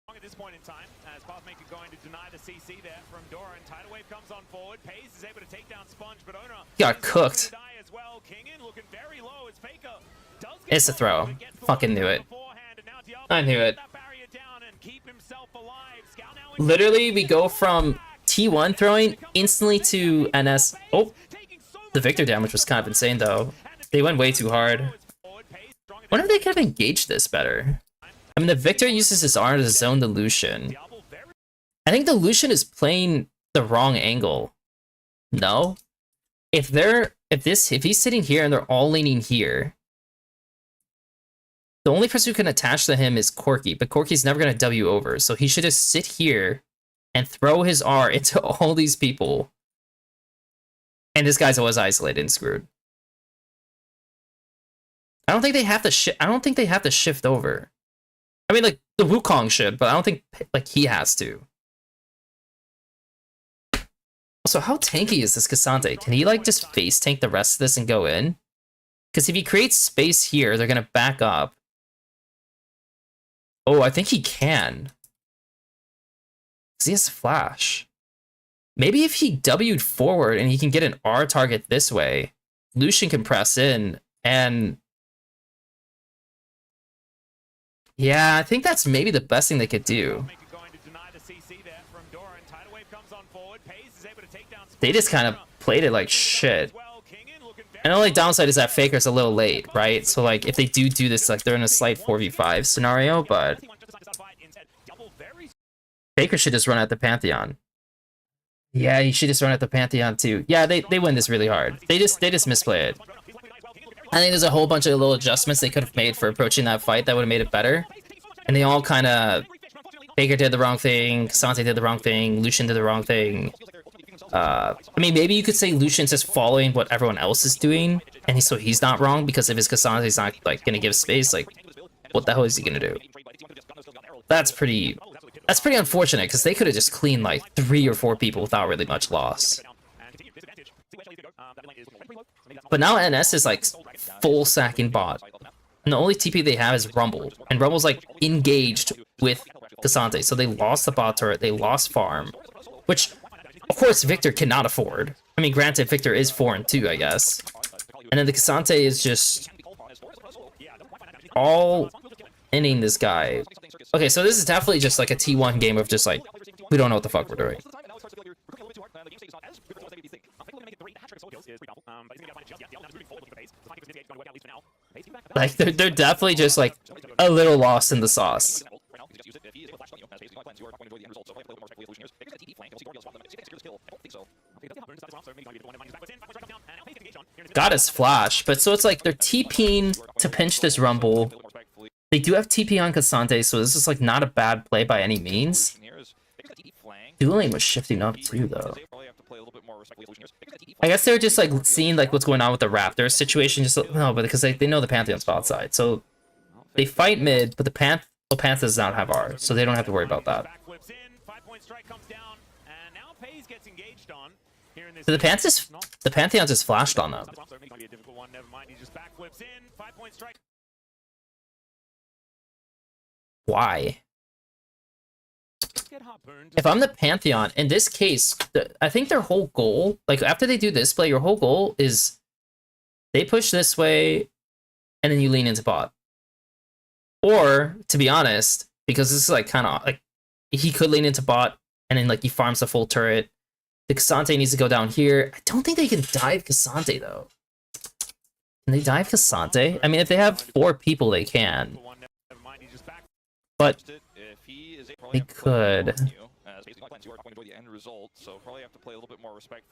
At this point in time, as Pathmaker going to deny the CC there from Dora, and Tidal Wave comes on forward. Pace is able to take down Sponge, but Owner got cooked. as well. King in looking very low as Faker does get It's a throw. Fucking knew it. I knew it. Literally, we go from T1 throwing instantly to NS. Oh, the Victor damage was kind of insane, though. They went way too hard. Wonder if they could have engaged this better. I mean, the Victor uses his R to zone the Lucian. I think the Lucian is playing the wrong angle. No? If he's sitting here and they're all leaning here, the only person who can attach to him is Corki, but Corki's never going to W over, so he should just sit here and throw his R into all these people. And this guy's always isolated and screwed. I don't think they have to shift over. I mean, like, the Wukong should, but I don't think, like, he has to. Also, how tanky is this Cassante? Can he, like, just face tank the rest of this and go in? Because if he creates space here, they're gonna back up. Oh, I think he can. Because he has flash. Maybe if he W'd forward and he can get an R target this way, Lucian can press in and... Yeah, I think that's maybe the best thing they could do. They just kind of played it like shit. And the only downside is that Faker's a little late, right? So, like, if they do this, like, they're in a slight 4v5 scenario, but... Faker should just run at the Pantheon. Yeah, he should just run at the Pantheon, too. Yeah, they win this really hard. They just misplay it. I think there's a whole bunch of little adjustments they could have made for approaching that fight that would have made it better. And they all kind of... Baker did the wrong thing, Cassante did the wrong thing, Lucian did the wrong thing. I mean, maybe you could say Lucian's just following what everyone else is doing, and so he's not wrong, because if his Cassante's not, like, gonna give space, like, what the hell is he gonna do? That's pretty unfortunate, because they could have just cleaned, like, 3 or 4 people without really much loss. But now NS is, like, full sacking bot. And the only TP they have is Rumble. And Rumble's, like, engaged with Cassante. So they lost the bot turret, they lost farm. Which, of course, Victor cannot afford. I mean, granted, Victor is 4-2, I guess. And then the Cassante is just... all inning this guy. Okay, so this is definitely just, like, a T1 game of just, like, we don't know what the fuck we're doing. Like, they're definitely just, like, a little lost in the sauce. Got his flash, but so it's like they're TPing to pinch this Rumble. They do have TP on Cassante, so this is, like, not a bad play by any means. Dueling was shifting up too, though. I guess they're just, like, seeing, like, what's going on with the Raptors situation. Just no, but because they know the Pantheon's bot side, so they fight mid, but the Pantheon does not have R, so they don't have to worry about that. So the Pantheon just flashed on them. Why? If I'm the Pantheon, in this case, I think their whole goal, like, after they do this play, your whole goal is they push this way, and then you lean into bot. Or, to be honest, because this is like kind of like he could lean into bot and then like he farms the full turret. The Cassante needs to go down here. I don't think they can dive Cassante though. Can they dive Cassante? I mean, if they have 4 people, they can. But they could.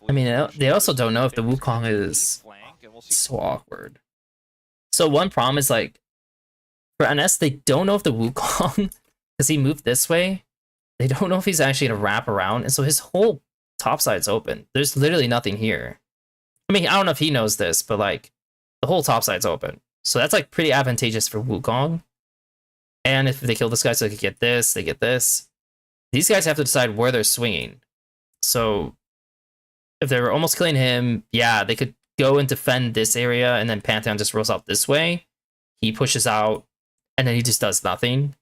I mean, they also don't know if the Wukong is so awkward. So one problem is like for NS, they don't know if the Wukong, because he moved this way, they don't know if he's actually gonna wrap around, and so his whole top side's open. There's literally nothing here. I mean, I don't know if he knows this, but like the whole top side's open. So that's like pretty advantageous for Wukong. And if they kill this guy, so they could get this, they get this. These guys have to decide where they're swinging. So if they were almost killing him, yeah, they could go and defend this area, and then Pantheon just rolls out this way. He pushes out, and then he just does nothing.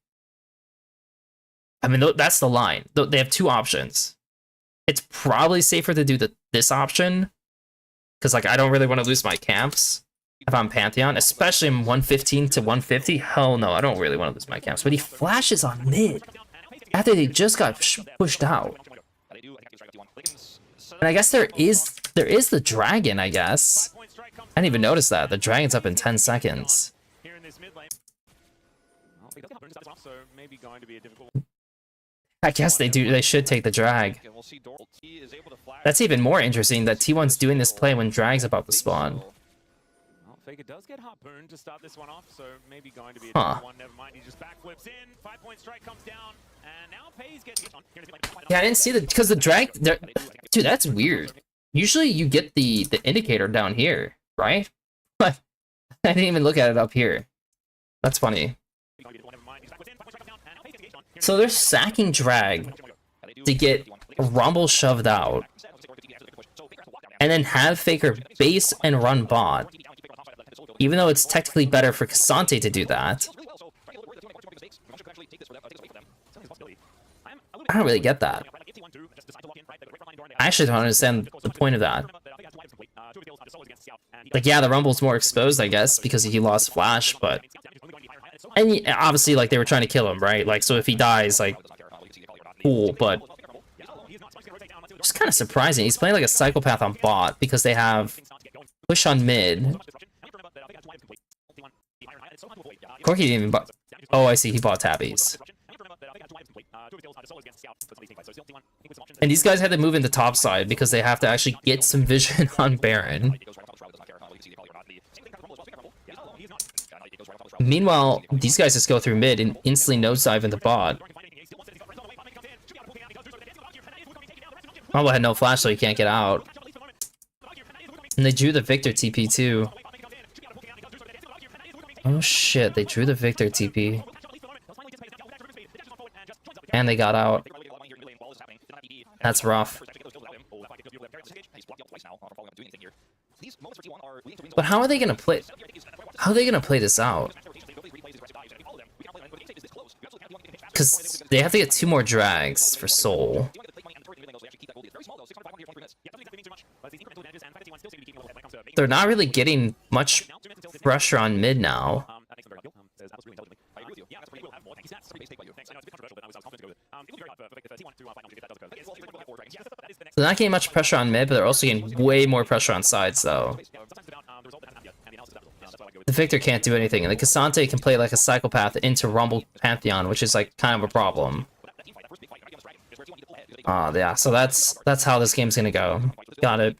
I mean, that's the line. They have 2 options. It's probably safer to do this option, because like I don't really want to lose my camps if I'm Pantheon, especially in 115 to 150. Hell no, I don't really want to lose my camps. But he flashes on mid after they just got pushed out. And I guess there is the dragon, I guess. I didn't even notice that. The dragon's up in 10 seconds. I guess they should take the drag. That's even more interesting that T1's doing this play when drag's about to spawn. Faker does get harpooned to start this one off, so maybe going to be a one. Never mind, he just backflips in. 5-point strike comes down, and now Pays gets hit on. Yeah, I didn't see because the drag. Dude, that's weird. Usually you get the indicator down here, right? But I didn't even look at it up here. That's funny. So they're sacking drag to get Rumble shoved out, and then have Faker base and run bot. Even though it's technically better for Cassante to do that. I don't really get that. I actually don't understand the point of that. Like, yeah, the Rumble's more exposed, I guess, because he lost Flash, but... And obviously, like, they were trying to kill him, right? Like, so if he dies, like, cool, but... It's kind of surprising. He's playing like a psychopath on bot because they have push on mid. Corky didn't even buy... Oh, I see, he bought tabbies. And these guys had to move into top side because they have to actually get some vision on Baron. Meanwhile, these guys just go through mid and instantly nosedive into bot. Rumble had no flash, so he can't get out. And they drew the Victor TP too. Oh shit, they drew the Victor TP. And they got out. That's rough. But how are they gonna play? How are they gonna play this out? Because they have to get 2 more drags for Soul. They're not really getting much pressure on mid now. They're not getting much pressure on mid, but they're also getting way more pressure on sides, though. The Victor can't do anything, and the Cassante can play like a psychopath into Rumble Pantheon, which is like kind of a problem. Yeah, so that's how this game's gonna go. Got it.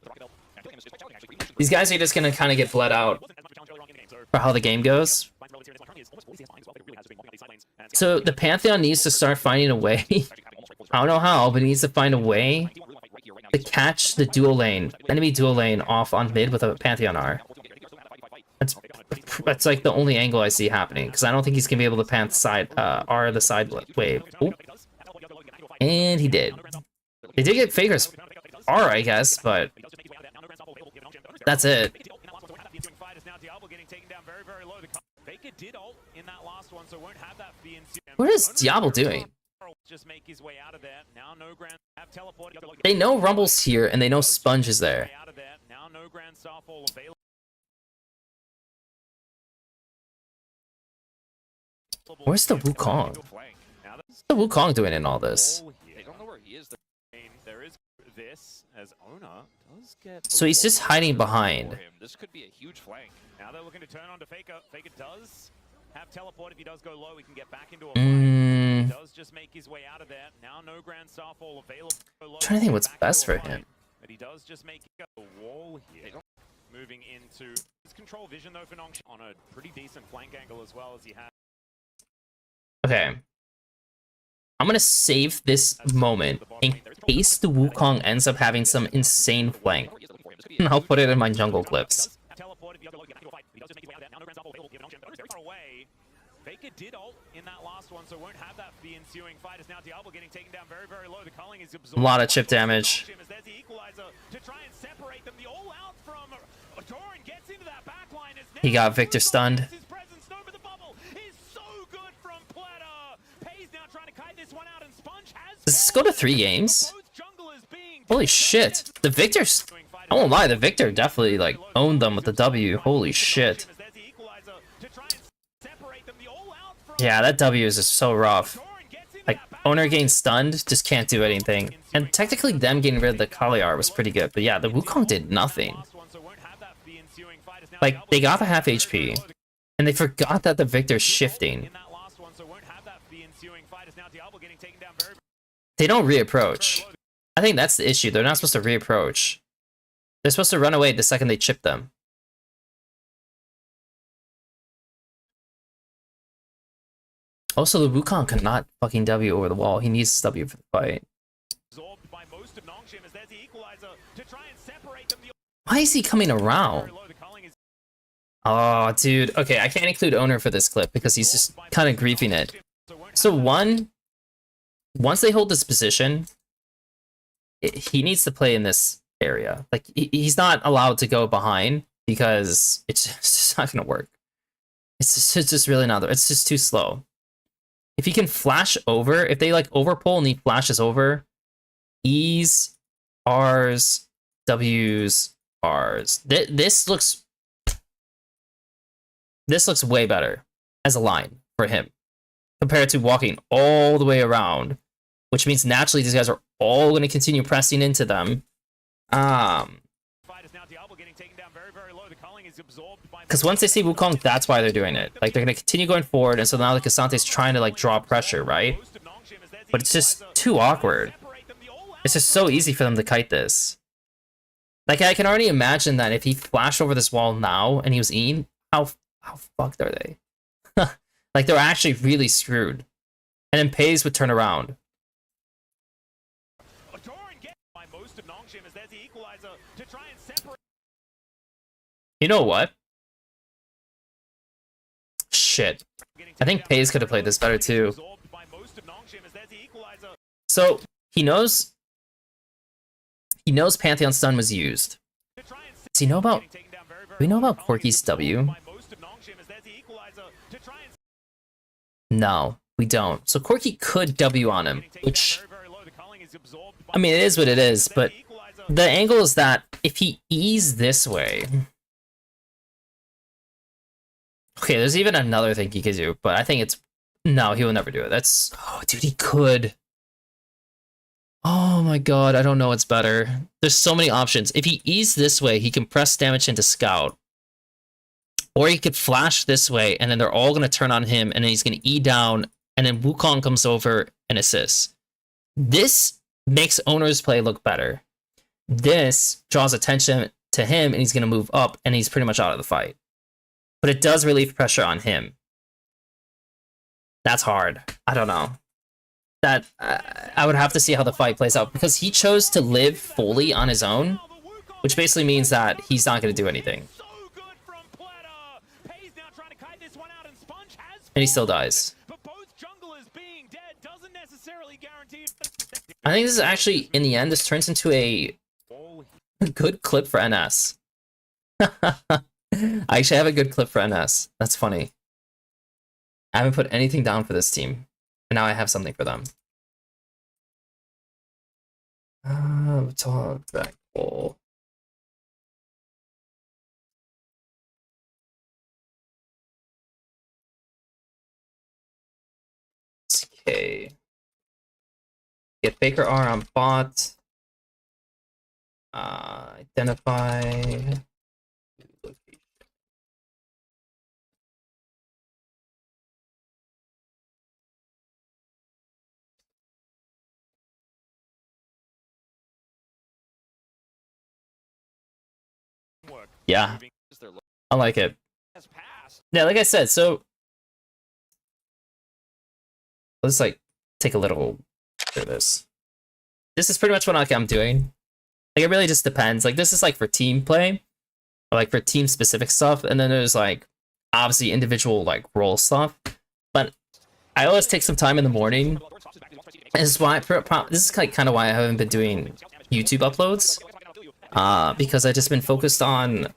These guys are just gonna kind of get bled out for how the game goes. So the Pantheon needs to start finding a way. I don't know how, but he needs to find a way to catch the dual lane, enemy dual lane off on mid with a Pantheon R. That's like the only angle I see happening, because I don't think he's gonna be able to Panth side R the side wave. Oop. And he did. They did get Faker's R, I guess, but that's it. What is Diablo doing? They know Rumble's here, and they know Sponge is there. Where's the Wukong? What's the Wukong doing in all this? They don't know where he is. There is this as Ona does get. So he's just hiding behind. This could be a huge flank. Now they're looking to turn on to Faker. Faker does have teleport. If he does go low, he can get back into a fight. He does just make his way out of there. Now no Grand Starfall available. Trying to think what's best for him. But he does just make a wall here. Moving into his control vision though for Nongshim on a pretty decent flank angle as well as he has. Okay. I'm gonna save this moment in case the Wukong ends up having some insane flank. And I'll put it in my jungle clips. Faker did ult in that last one, so won't have that for the ensuing fight. As now Diablo getting taken down very, very low. The culling is absorbed. A lot of chip damage. There's the equalizer to try and separate them. The all out from Torin gets into that back line. He got Victor stunned. His presence over the bubble is so good from Platter. Pays now trying to kite this one out, and Sponge has. Does this go to 3 games? Holy shit. The Victor's... I won't lie, the Victor definitely, like, owned them with the W. Holy shit. Yeah, that W is just so rough. Like, owner getting stunned, just can't do anything. And technically them getting rid of the Kaliar was pretty good, but yeah, the Wukong did nothing. Like, they got the half HP, and they forgot that the Victor's shifting. They don't reapproach. I think that's the issue, they're not supposed to reapproach. They're supposed to run away the second they chip them. Also, the Wukong cannot fucking W over the wall. He needs to W for the fight. Why is he coming around? Oh, dude. Okay, I can't include owner for this clip because he's just kind of griefing it. So once they hold this position, he needs to play in this area. Like, he's not allowed to go behind because it's just not going to work. It's just really not. It's just too slow. If he can flash over, if they like overpull and he flashes over, E's, R's, W's, R's. This looks way better as a line for him compared to walking all the way around, which means naturally these guys are all going to continue pressing into them. Because once they see Wukong, that's why they're doing it. Like, they're going to continue going forward, and so now the Kasante's trying to, like, draw pressure, right? But it's just too awkward. It's just so easy for them to kite this. Like, I can already imagine that if he flashed over this wall now, and he was Ian, how fucked are they? Like, they're actually really screwed. And then Pays would turn around. You know what? Shit. I think Pays could have played this better too. So he knows Pantheon Stun was used. Does he know about... Do we know about Corki's W? No, we don't. So Corki could W on him, which... I mean, it is what it is, but the angle is that if he E's this way... Okay, there's even another thing he could do, but I think it's... No, he will never do it. That's... Oh, dude, he could. Oh my god, I don't know what's better. There's so many options. If he E's this way, he can press damage into Scout. Or he could flash this way, and then they're all going to turn on him, and then he's going to E down, and then Wukong comes over and assists. This makes owner's play look better. This draws attention to him, and he's going to move up, and he's pretty much out of the fight. But it does relieve pressure on him. That's hard. I don't know. That I would have to see how the fight plays out, because he chose to live fully on his own, which basically means that he's not going to do anything. And he still dies. I think this is actually, in the end, this turns into a good clip for NS. I actually have a good clip for NS. That's funny. I haven't put anything down for this team, and now I have something for them. Talk back goal. Okay. Get Faker R on bot. Identify. Yeah, I like it. Yeah, like I said, so let's like take a little through this. This is pretty much what I'm doing. Like it really just depends. Like this is like for team play, or like for team specific stuff, and then there's like obviously individual like role stuff. But I always take some time in the morning. This is why this is like kind of why I haven't been doing YouTube uploads. Because I've just been focused on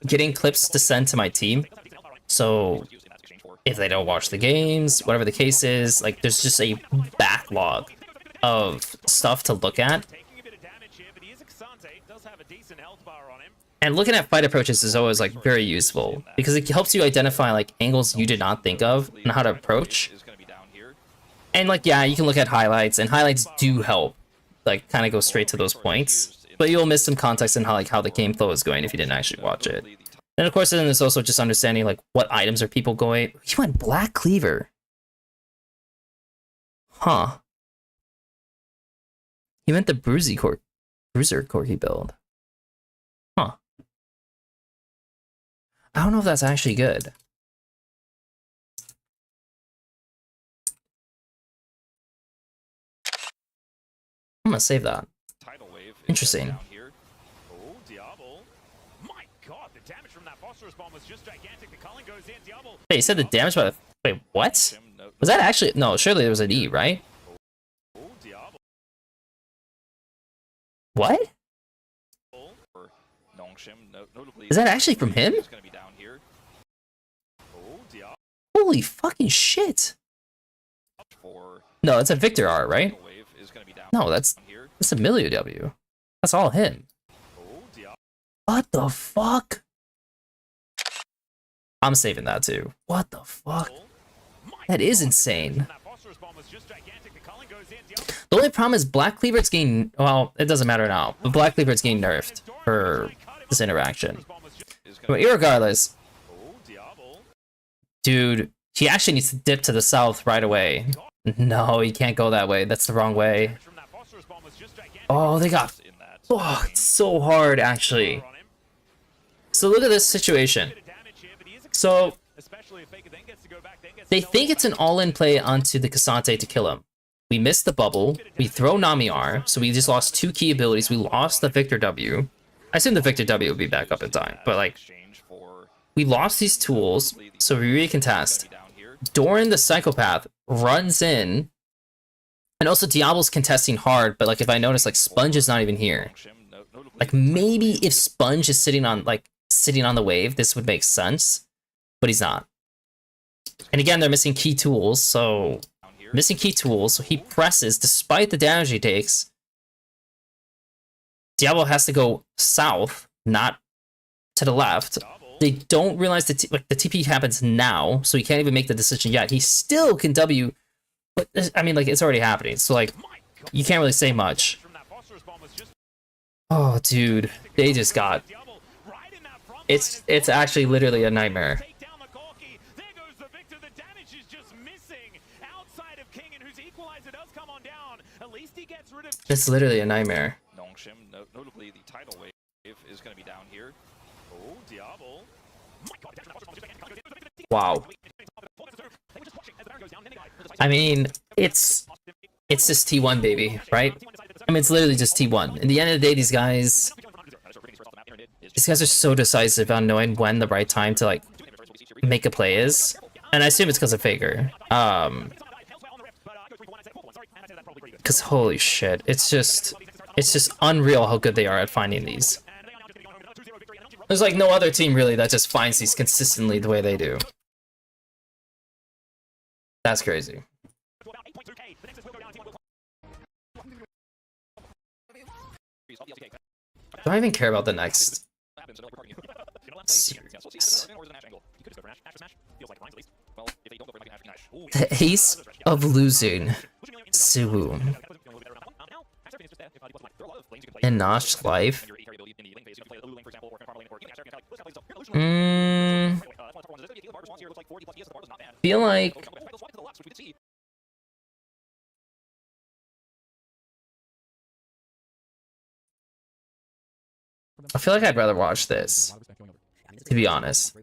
getting clips to send to my team. So if they don't watch the games, whatever the case is, like there's just a backlog of stuff to look at. And looking at fight approaches is always like very useful because it helps you identify like angles you did not think of and how to approach. And like, yeah, you can look at highlights, and highlights do help, like kind of go straight to those points. But you'll miss some context in how the game flow is going if you didn't actually watch it. And of course, then there's also just understanding like what items are people going. He went Black Cleaver. Huh. He went the Bruiser Corki build. Huh. I don't know if that's actually good. I'm gonna save that. Interesting. Hey, you said the damage by the... Wait, what? Was that actually... No, surely there was an E, right? What? Is that actually from him? Holy fucking shit. No, it's a Victor art, right? No, that's Emilio W. That's all him. What the fuck? I'm saving that too. What the fuck? That is insane. The only problem is Black Cleaver's getting... Well, it doesn't matter now. But Black Cleaver's getting nerfed for this interaction. But irregardless... Dude, he actually needs to dip to the south right away. No, he can't go that way. That's the wrong way. Oh, they got fucked so hard, actually. So look at this situation. So they think it's an all-in play onto the Cassante to kill him. We missed the bubble. We throw Nami R, so we just lost 2 key abilities. We lost the Victor W. I assume the Victor W will be back up in time, but like, we lost these tools, so we recontest. Doran the Psychopath runs in, and also Diablo's contesting hard, but like if I notice, like Sponge is not even here. Like maybe if Sponge is sitting on the wave, this would make sense, but he's not. And again, they're missing key tools, so he presses despite the damage he takes. Diablo has to go south, not to the left. They don't realize that the TP happens now, so he can't even make the decision yet. He still can W, but I mean, like, it's already happening, so like, you can't really say much. Oh, dude, they just got... It's actually literally a nightmare. It's literally a nightmare. Notably, the tidal wave is going to be down here. Oh, Diablo. Wow. I mean, it's just T1, baby, right? I mean, it's literally just T1. In the end of the day, these guys are so decisive on knowing when the right time to like make a play is, and I assume it's because of Faker. Because holy shit, it's just unreal how good they are at finding these. There's like no other team really that just finds these consistently the way they do. That's crazy. Do I even care about the next series? The ace of losing. Suwoo. In Nosh life. Feel like I'd rather watch this, to be honest.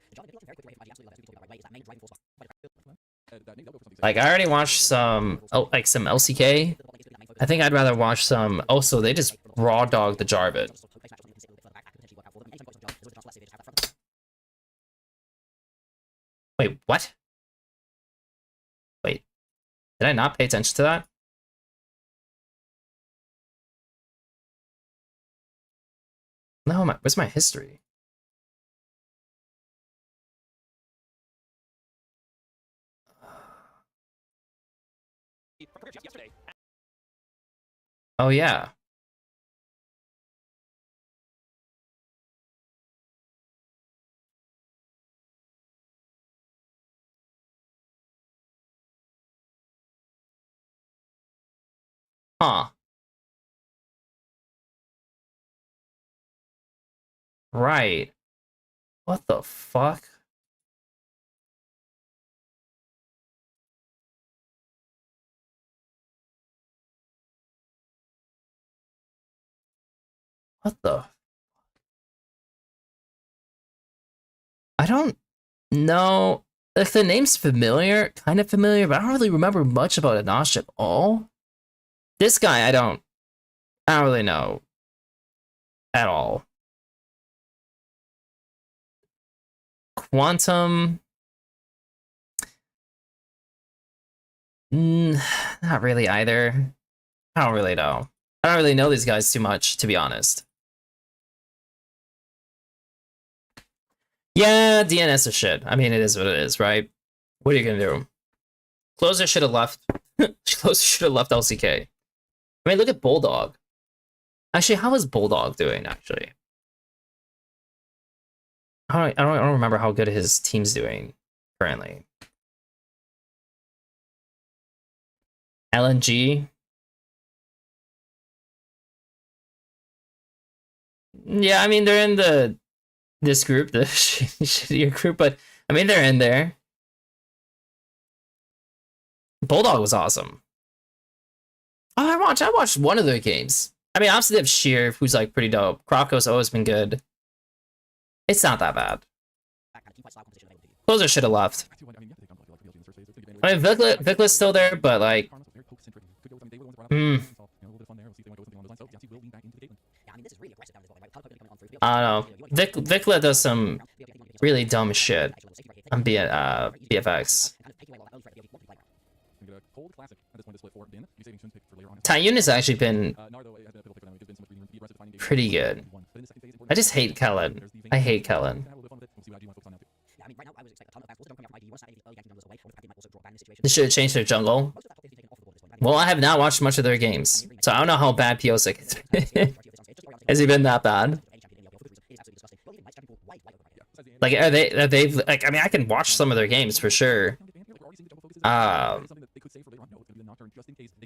Like, I already watched some, like some LCK. I think I'd rather watch some. Oh, so they just raw dog the Jarvan. Wait, what? Wait, did I not pay attention to that? No, where's my history? Oh yeah. Huh. Right. What the fuck? What the? I don't know. Like, the name's familiar, kind of familiar, but I don't really remember much about Anash at all. This guy, I don't really know at all. Quantum. Not really either. I don't really know. I don't really know these guys too much, to be honest. Yeah, DNS is shit. I mean, it is what it is, right? What are you gonna do? Closer should have left. Closer should have left LCK. I mean, look at Bulldog. Actually, how is Bulldog doing, actually? I don't remember how good his team's doing currently. LNG. Yeah, I mean, they're in this group, the shittier group, but I mean, they're in there. Bulldog was awesome. Oh, I watched one of their games. I mean, obviously they have Sheer, who's like pretty dope. Krako's always been good. It's not that bad. Closer should have left. I mean, Viklet's still there, but like, I don't know. Viklet does some really dumb shit on BFX. Taiyun has actually been pretty good. I just hate Kellen. I hate Kellen. They should have changed their jungle. Well, I have not watched much of their games, so I don't know how bad Piosik is. Has he been that bad? Like, are they like? I mean, I can watch some of their games for sure.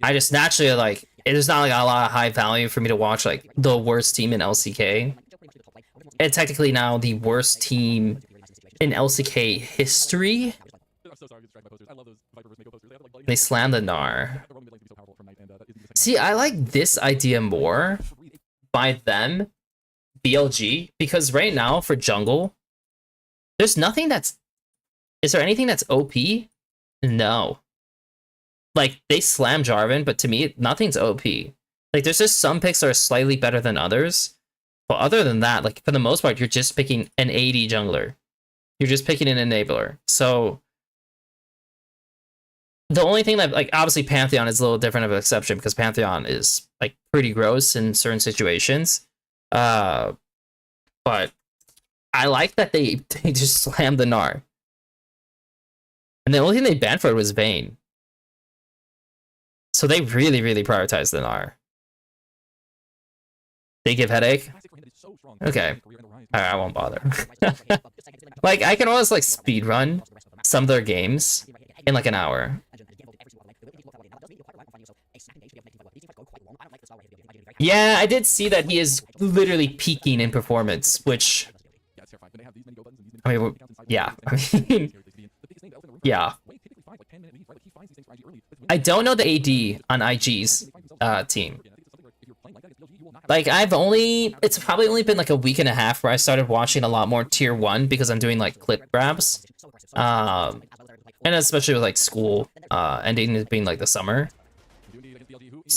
I just naturally like there's not like a lot of high value for me to watch like the worst team in LCK, and technically now the worst team in LCK history. They slammed the Gnar. See, I like this idea more by them, BLG, because right now for jungle, there's nothing that's. Is there anything that's OP? No. Like, they slam Jarvan, but to me, nothing's OP. Like, there's just some picks that are slightly better than others. But other than that, like, for the most part, you're just picking an AD jungler. You're just picking an enabler. So, the only thing that, like, obviously Pantheon is a little different of an exception because Pantheon is, like, pretty gross in certain situations. But I like that they just slammed the Gnar. And the only thing they banned for it was Vayne. So they really, really prioritize the Gnar. They give headache. Okay. I won't bother. Like, I can always, like, speedrun some of their games in, like, an hour. Yeah, I did see that he is literally peaking in performance, which... I mean, yeah. I mean, yeah. I don't know the AD on IG's team. Like, it's probably only been like a week and a half where I started watching a lot more tier 1 because I'm doing like clip grabs. And especially with like school ending as being like the summer.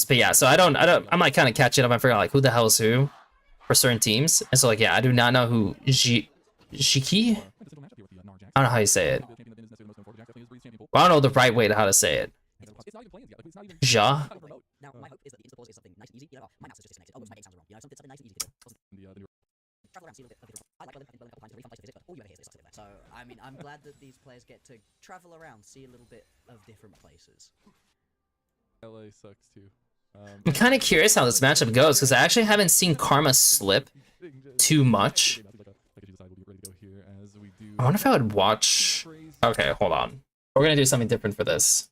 But yeah, so I'm like kind of catching up. I forgot like who the hell is who for certain teams. And so like, yeah, I do not know who Jiki? I don't know how you say it. Well, I don't know the right way to how to say it. Ja? So, I mean, I'm glad that these players get to travel around, see a little bit of different places. LA sucks too. I'm kind of curious how this matchup goes, because I actually haven't seen Karma slip too much. I wonder if I would watch... Okay, hold on. We're gonna do something different for this.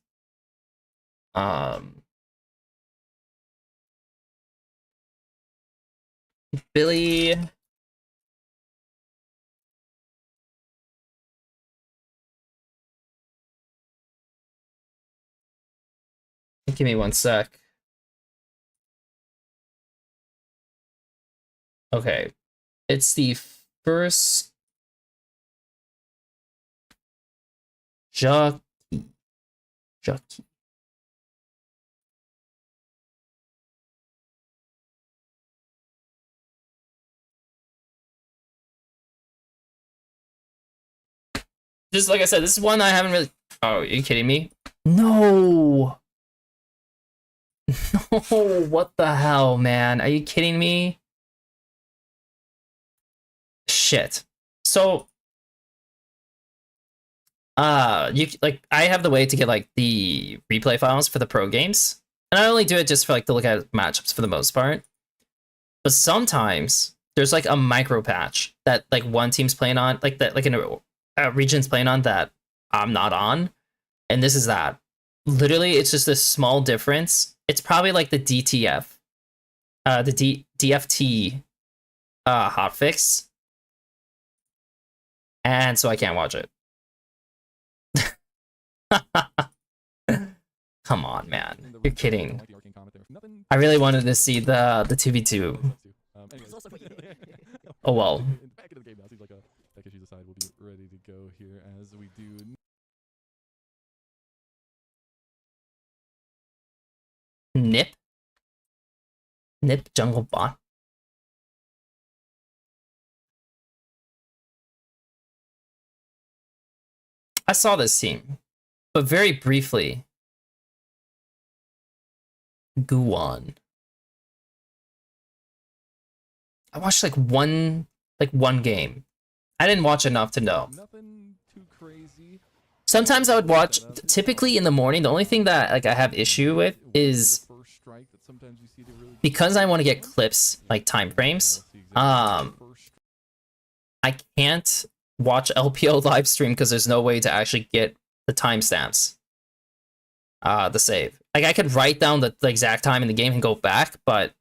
Billy... Give me one sec. Okay. It's the first... Jockey. Just like I said, this is one I haven't really... Oh, are you kidding me? No! No, what the hell, man? Are you kidding me? Shit. So... I have the way to get like the replay files for the pro games, and I only do it just for like to look at matchups for the most part. But sometimes there's like a micro patch that like one team's playing on, like that, like in a region's playing on that I'm not on, and this is that. Literally, it's just this small difference. It's probably like the DTF, DFT, hotfix, and so I can't watch it. Come on, man. You're kidding. I really wanted to see the 2v2. Oh well. Nip? Nip jungle bot? I saw this team, but very briefly. Guwon. I watched like one game. I didn't watch enough to know. Nothing too crazy. Sometimes I would watch, typically in the morning. The only thing that like I have issue with is because I want to get clips, like time frames. I can't watch LPO live stream because there's no way to actually get the timestamps. The save. Like I could write down the exact time in the game and go back, but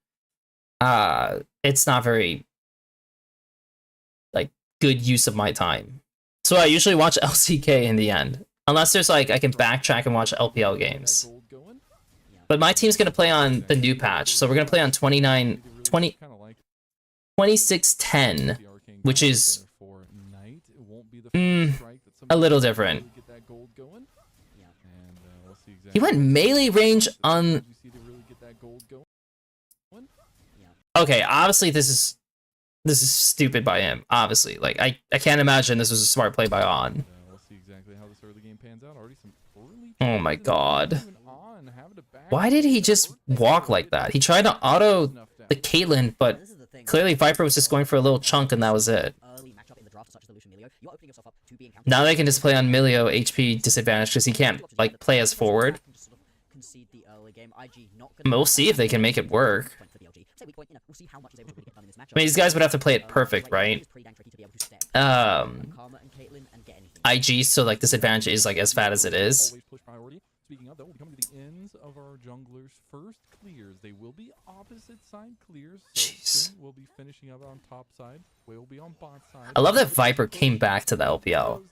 it's not very like good use of my time. So I usually watch LCK in the end, unless there's like I can backtrack and watch LPL games. But my team's gonna play on the new patch, so we're gonna play on 2610, which is a little different. He went melee range on... Okay, obviously this is stupid by him. Obviously, like I can't imagine this was a smart play by On. Oh my god. Why did he just walk like that? He tried to auto the Caitlyn, but clearly Viper was just going for a little chunk and that was it. Now they can just play on Milio HP disadvantage because he can't like play as forward. We'll see if they can make it work. say weak point, you know, we'll see how much he's able to really get done in this matchup. I mean, these guys would have to play it perfect, right? It's pretty dang tricky to be able to step Karma and Caitlyn and get anything. IG, so like this advantage is like as fat as it is. Always push priority. Speaking of, though, we'll be coming to the ends of our junglers' first clears. They will be opposite side clears. So Jeez. soon we'll be finishing up on top side. We will be on bot side. I love that Viper came back to the LPL.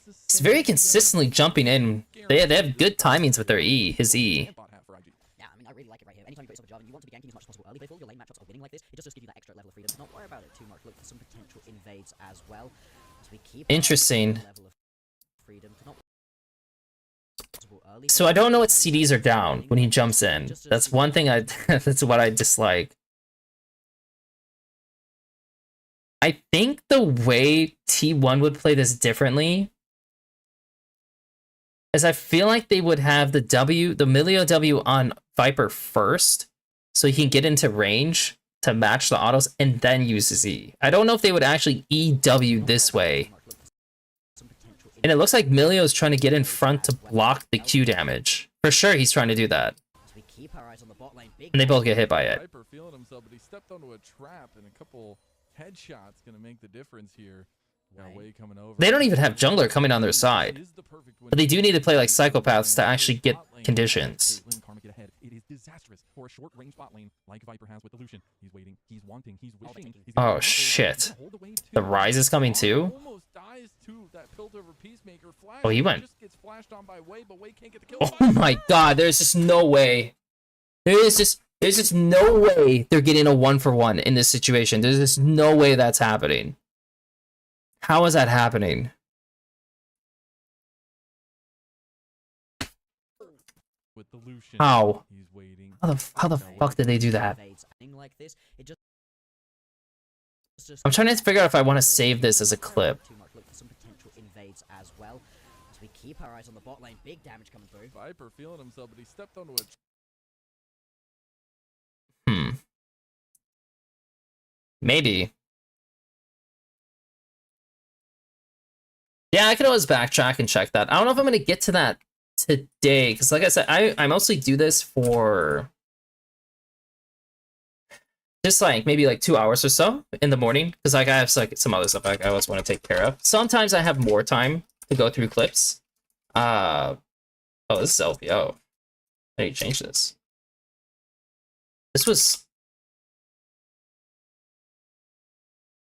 He's very consistently jumping in. They have good timings with their E, his E. Yeah, I mean, I really like it right here. Anytime you got yourself a job and you want to be ganking as much as possible early before your lane matchups are winning like this, it just gives you that extra level of freedom. Not worry about it too much. Look for some potential invades as well. As we keep Interesting. level of freedom to not early. So I don't know what CDs are down when he jumps in. That's one thing that's what I dislike. I think the way T1 would play this differently is I feel like they would have the Milio W on Viper first, so he can get into range to match the autos and then use his E. I don't know if they would actually EW this way. And it looks like Milio is trying to get in front to block the Q damage. For sure, he's trying to do that. And they both get hit by it. Viper feeling himself, but he stepped onto a trap, and a couple headshots gonna make the difference here. Wei coming over. They don't even have jungler coming on their side. But they do need to play like psychopaths to actually get conditions. It is disastrous for a short range bot lane like Viper has with the Lucian. He's waiting, he's wanting, he's wishing. Oh shit. The Rise is coming too? Oh, he went. Oh my god, there's just no way. There's just no way they're getting a 1-for-1 in this situation. There's just no way that's happening. How is that happening? With the Lucian, How? he's waiting. How the fuck did they do that? I'm trying to figure out if I want to save this as a clip. We keep our eyes on the bot lane. Big damage coming through. Viper feeling himself, but he stepped onto a Maybe. Yeah, I could always backtrack and check that. I don't know if I'm going to get to that today, because like I said, I mostly do this for just like maybe like 2 hours or so in the morning, because like I have like some other stuff like I always want to take care of. Sometimes I have more time to go through clips. Oh, this is LPO. I need to change this. This was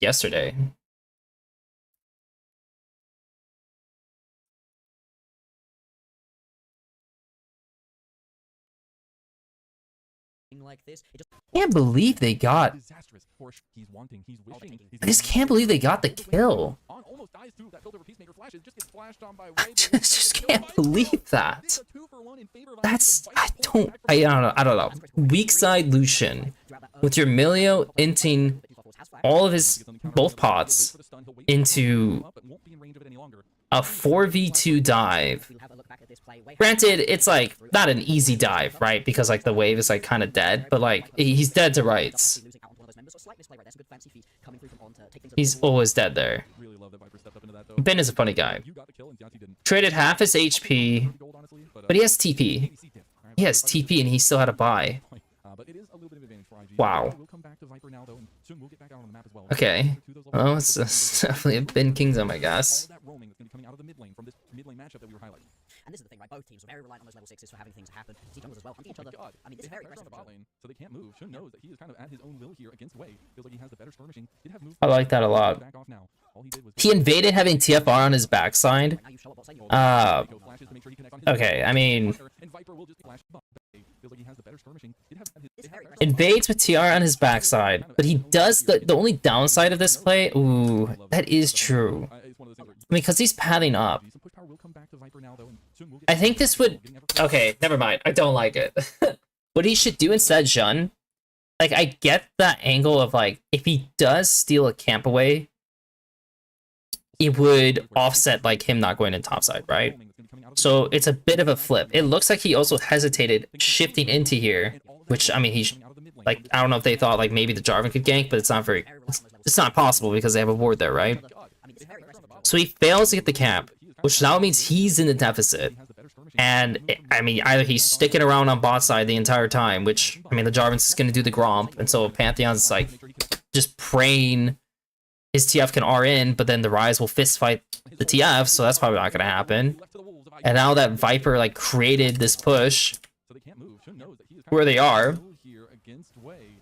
yesterday. Like this, I can't believe they got. I just can't believe they got the kill. I just can't believe that. I don't know. Weak side Lucian with your Milio inting all of his both pots into a 4v2 dive. Granted, it's like not an easy dive, right? Because like the wave is like kind of dead, but like he's dead to rights. He's always dead there. Ben is a funny guy. Traded half his HP, but he has TP. He has TP and he still had a buy. Wow. Okay. Well, it's definitely a Ben Kingdom, I guess. And this is the thing, right? Both teams are very reliant on those level 6s for having things happen. See junglers as well, hunting each other. I mean, this is very aggressive. So they can't move. Shun knows that he is kind of at his own will here against Wei. Feels like he has the better skirmishing. I like that a lot. He invaded having TFR on his backside. Okay, I mean, invades with TR on his backside, but he does the only downside of this play. Ooh, that is true. I mean, because he's padding up. I think this would. Okay, never mind. I don't like it. What he should do instead, Jun. Like, I get that angle of like, if he does steal a camp away, it would offset like him not going in topside, right? So it's a bit of a flip. It looks like he also hesitated shifting into here, which I mean he's like, I don't know if they thought like maybe the Jarvan could gank, but it's not possible because they have a ward there, right? So he fails to get the camp, which now means he's in the deficit. And I mean, either he's sticking around on bot side the entire time, which I mean, the Jarvan's is gonna do the Gromp, and so Pantheon's like just praying his TF can R in, but then the Ryze will fist fight the TF, so that's probably not gonna happen. And now that Viper like created this push where they are,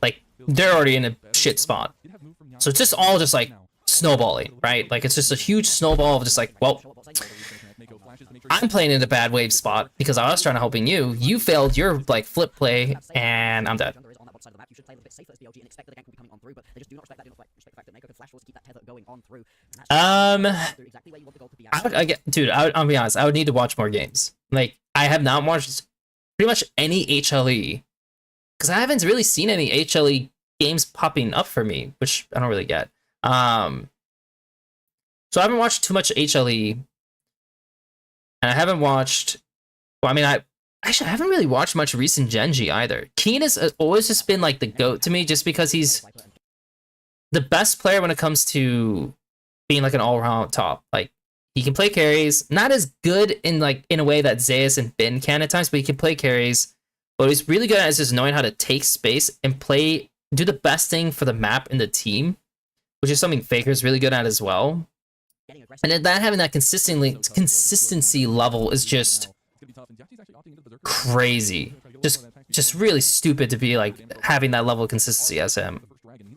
like they're already in a shit spot. So it's just all just like snowballing, right? Like it's just a huge snowball of just like, well, I'm playing in a bad wave spot because I was trying to helping you. You failed your like flip play, and I'm dead. I'll be honest. I would need to watch more games. Like I have not watched pretty much any HLE because I haven't really seen any HLE games popping up for me, which I don't really get. So I haven't watched too much HLE, and I haven't watched. Well, I mean, I haven't really watched much recent Genji either. Keen has always just been like the GOAT to me, just because he's the best player when it comes to being like an all-around top. Like he can play carries, not as good in like in a way that Zeus and Bin can at times, but he can play carries. But he's really good at is just knowing how to take space and do the best thing for the map and the team, which is something Faker's really good at as well. And then that having that consistency level is just crazy. Just really stupid to be like having that level of consistency as him.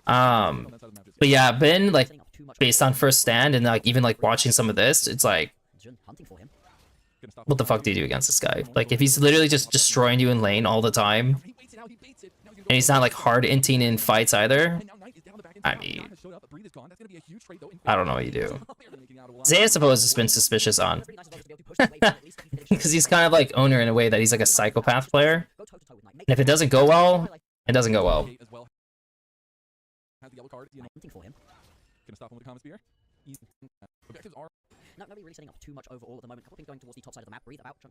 But yeah, Ben, like based on first stand and like even like watching some of this, it's like, what the fuck do you do against this guy? Like if he's literally just destroying you in lane all the time, and he's not like hard inting in fights either, I mean, I don't know what you do. Zay, I suppose, has been suspicious on. Because he's kind of like owner in a way that he's like a psychopath player. And if it doesn't go well, it doesn't go well.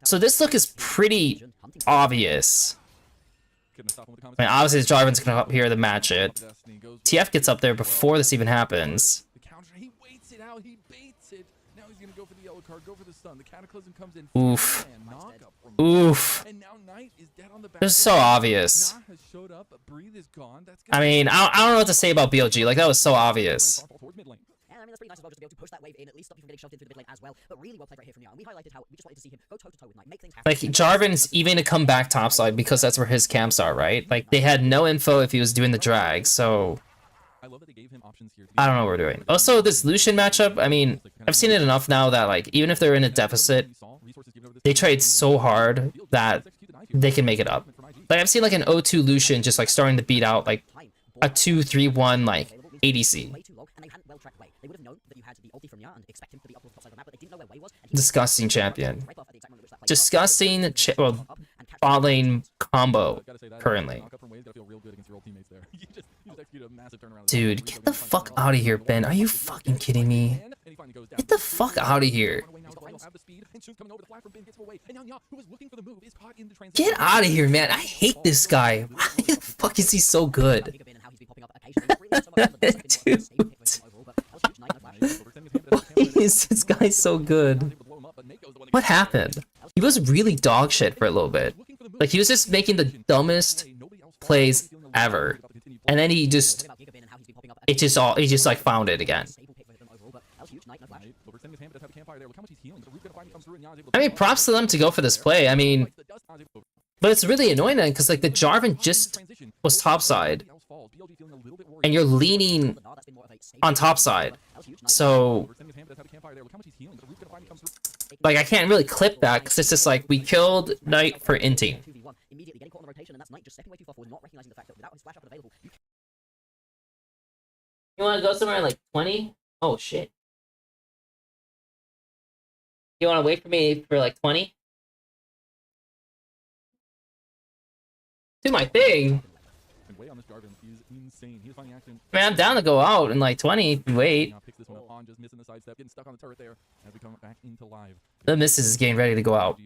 So this look is pretty obvious. I mean, obviously, Jarvan's gonna come up here to match it. TF gets up there before this even happens. Oof. Oof. This is so obvious. I mean, I don't know what to say about BLG. Like, that was so obvious. I mean, that's pretty nice as well, just to be able to push that wave in, at least stop you from getting shoved into the mid lane as well. But really well played right here from Nia. And we highlighted how we just wanted to see him go toe-to-toe with Knight, make things happen. Like, Jarvan's even to come back topside because that's where his camps are, right? Like, they had no info if he was doing the drag, so I don't know what we're doing. Also, this Lucian matchup, I mean, I've seen it enough now that, like, even if they're in a deficit, they trade so hard that they can make it up. Like, I've seen, like, an 0-2 Lucian just, like, starting to beat out, like, a 2-3-1, like, ADC. Disgusting champion. Disgusting bot lane combo currently. Dude, get the fuck out of here, Ben. Are you fucking kidding me? Get the fuck out of here. Get out of here, man. I hate this guy. Why the fuck is he so good? Dude. Why is this guy so good? What happened? He was really dog shit for a little bit. Like, he was just making the dumbest plays ever. And then he just like found it again. I mean, props to them to go for this play. I mean, but it's really annoying then, because like the Jarvan just was topside, and you're leaning on topside. So, like, I can't really clip that because it's just like we killed Knight for inting. You want to go somewhere like 20? Oh shit. You want to wait for me for like 20? Do my thing. Man, I'm down to go out in like 20 if you wait. The missus is getting ready to go out.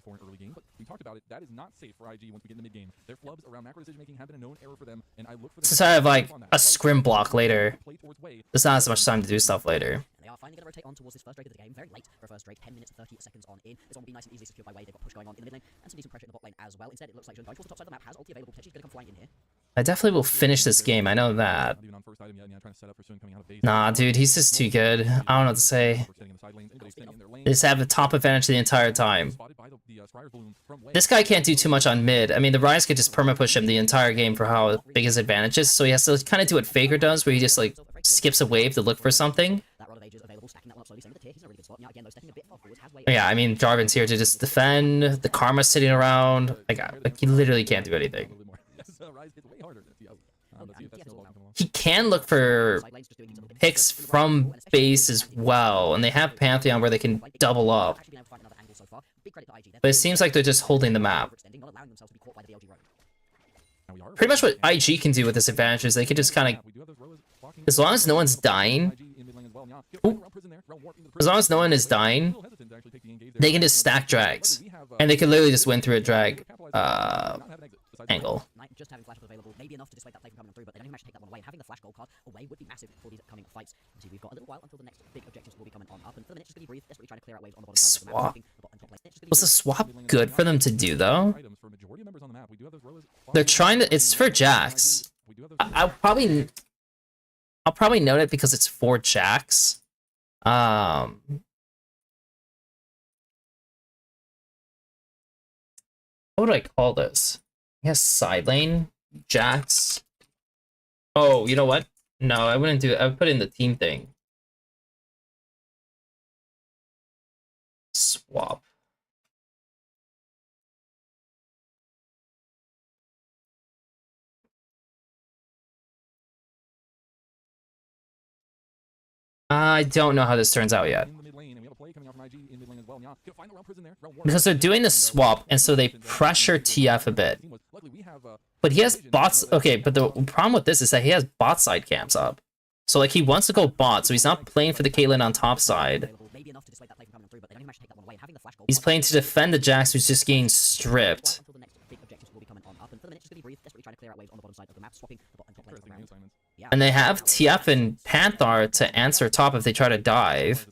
about it. That is not safe for IG once we get in the mid game. Their flubs around macro decision making have been a known error for them, and I look for them Since I have like on that. a scrim block later, Play towards wave. there's not as much time to do stuff later. And they are finally going to rotate on towards this first Drake of the game. Very late for a first Drake. 10 minutes and 30 seconds on in. This one will be nice and easily secured by Wade. They've got push going on in the mid lane and some decent pressure in the bot lane as well. Instead, it looks like Jun going towards the top side of the map, has ulti available, potentially going to come flying in here. I definitely will finish this game. I know that. Not even on first item yet, trying to set up for Sun coming out of base. Nah, dude, he's just too good. I don't know what to say. They just have the top advantage the entire time. This guy can't do too much on mid. I mean, the Ryze could just perma-push him the entire game for how big his advantage is, so he has to kind of do what Faker does, where he just, like, skips a wave to look for something. That Rod of Ages available, stacking that one up slowly, same with the tier. He's in a really good spot. Now, again, though, stepping a bit far forwards, has Wade. Yeah, I mean, Jarvan's here to just defend. The Karma's sitting around. Like he literally can't do anything. He can look for picks from base as well, and they have Pantheon where they can double up. But it seems like they're just holding the map. Pretty much what IG can do with this advantage is they can just kind of, as long as no one's dying, as long as no one is dying, they can just stack drags, and they can literally just win through a drag angle. Just having flash available may be enough to dissuade that play from coming through, but they don't even manage to take that one away. And having the flash gold card away would be massive for these upcoming fights. See, we've got a little while until the next big objectives will be coming on up, and for the minute, just gonna breathe, desperately trying to clear out waves on the bottom side of the map. Swap. The bottom top lane. Was the swap good for them to do though? They're trying to. It's for Jax. I'll probably note it because it's for Jax. What would I call this? I guess side lane, Jax. Oh, you know what? No, I wouldn't do it. I would put in the team thing. Swap. I don't know how this turns out yet. Because they're doing the swap, and so they pressure TF a bit. But he has bots. Okay, but the problem with this is that he has bot side camps up. So, like, he wants to go bot, so he's not playing for the Caitlyn on top side. He's playing to defend the Jax, who's just getting stripped. And they have TF and Panthar to answer top if they try to dive,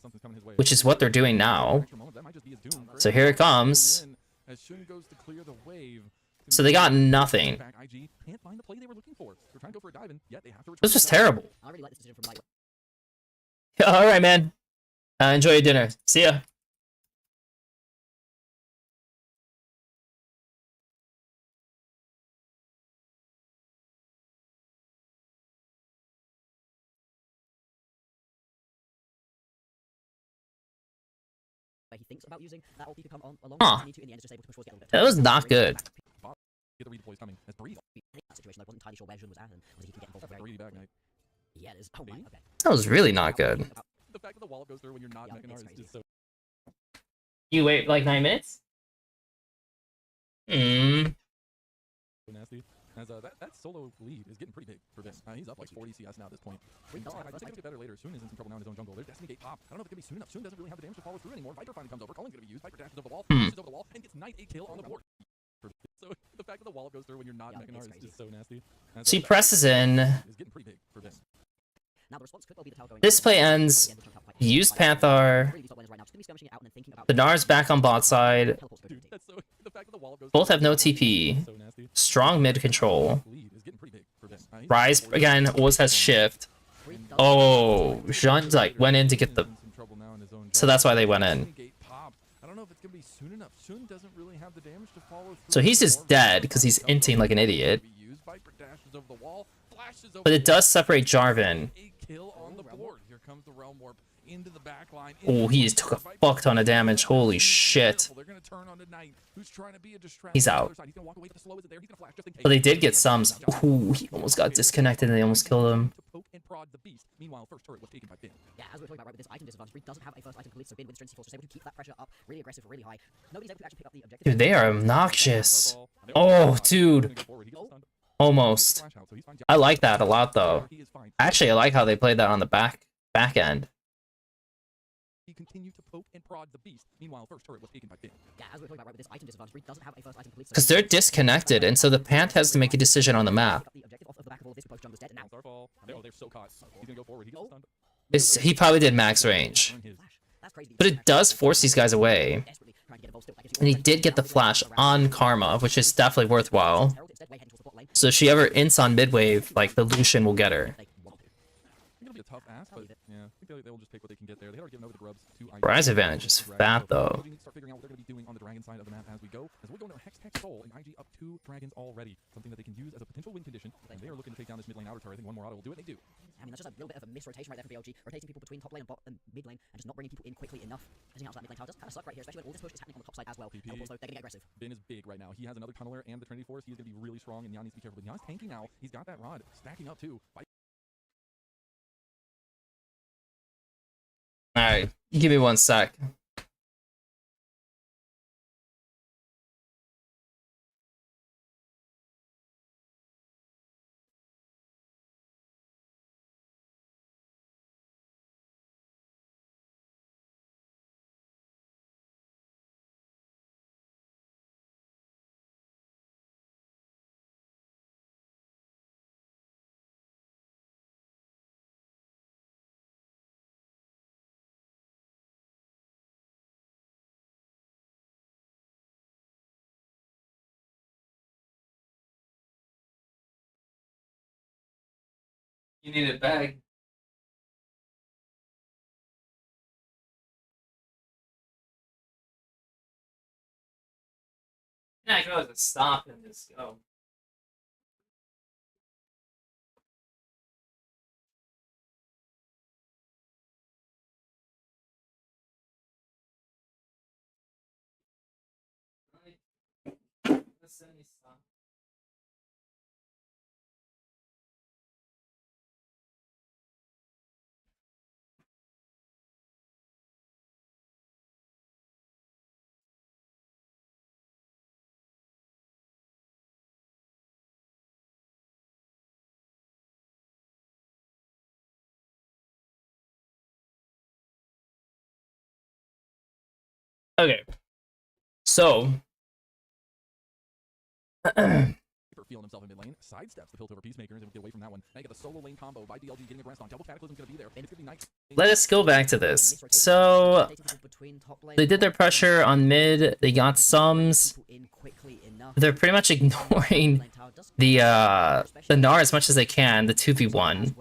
which is what they're doing now. So here it comes. So they got nothing. This was terrible. Alright, man. Enjoy your dinner. See ya. He thinks about using that ulti to come on along. Huh. In the end, just able to push towards That was not good. That situation, I wasn't entirely sure where Jun was at, and whether he can get involved very quickly. Yeah, it is. Oh my. Okay. That was really not good. The fact that the wall goes through when you're not mechanized is just so. You wait like 9 minutes? Nasty. As that solo lead is getting pretty big for Vin. He's up like 40 CS now at this point. I think it'll get better later. Soon is in some trouble now in his own jungle. There's Destiny Gate pop. I don't know if it's gonna be soon enough. Soon doesn't really have the damage to follow through anymore. Viper finally comes over. Cullen's gonna be used. Viper dashes over the wall, pushes over the wall, and gets Knight a kill on the board. So the fact that the wall goes through when you're not mechanized is just so nasty. She presses in. Is getting pretty big for Vin. Now the response could well be the tower going. This play ends. Used Panthar. The Nar's back on bot side. Both have no TP. Strong mid control. Ryze again always has shift. Oh, Jean like went in to get the. So that's why they went in. So he's just dead because he's inting like an idiot. But it does separate Jarvan. Oh, he just took a fuck ton of damage. Holy shit. He's out. But they did get sums. Ooh, he almost got disconnected and they almost killed him. Yeah, as we were talking about right with this item disadvantage, Reed doesn't have a first item complete, so Bin with Strength Force is able to keep that pressure up, really aggressive, really high. Nobody's able to actually pick up the objective. Dude, they are obnoxious. Oh, dude. Almost. I like that a lot, though. Actually, I like how they played that on the back end. He continued to poke and prod the beast. Meanwhile, first turret was taken by Finn. Yeah, as we were talking about, right, with this item disadvantage, Reed doesn't have a first item complete. Because they're disconnected, and so the Pant has to make a decision on the map. The objective off of the back of all of this, both junglers dead, and now Starfall. Oh, they're so caught. He's gonna go forward. He gets stunned. He probably did max range. Earn his. that's crazy. But it does force these guys away. Desperately trying to get involved still. That gives you And he all did get the flash on Karma, which is definitely worthwhile. Herald instead, way heading towards the bot lane. So if she ever ints on mid-wave, like, the Lucian will get her. They want to. I think it'll be a tough ask, but yeah, I think they'll just take what they can get there. They had already given over the grubs to IG. Rise advantage is fat, though. IG needs to start figuring out what they're going to be doing on the dragon side of the map as we go. As we're going to Hex Soul, and IG up 2 dragons already. Something that they can use as a potential win condition. And they are looking to take down this mid lane outer turret. I think one more auto will do it, and they do. I mean, that's just a little bit of a misrotation right there from BLG, rotating people between top lane and bot and mid lane, and just not bringing people in quickly enough. Missing out on that mid lane tower does kind of suck right here, especially when all this push is happening on the top side as well. PP. Teleports, though, they're gonna get aggressive. Ben is big right now. He has another tunneler and the Trinity Force. He is going to be really strong, and Yan needs to be careful. But Yan's tanking now. He's got that rod stacking up too. Alright, give me 1 sec. You need a bag. Yeah, I can always stop and just go. Okay. So Feeling himself in mid lane, sidesteps the Piltover Peacemaker and get away from that one. Now you get the solo lane combo by DLG getting aggressed on. Double Cataclysm's gonna be there, and it's gonna be nice. let us go back to this. So they did their pressure on mid, they got sums. They're pretty much ignoring the Gnar as much as they can, the 2v1.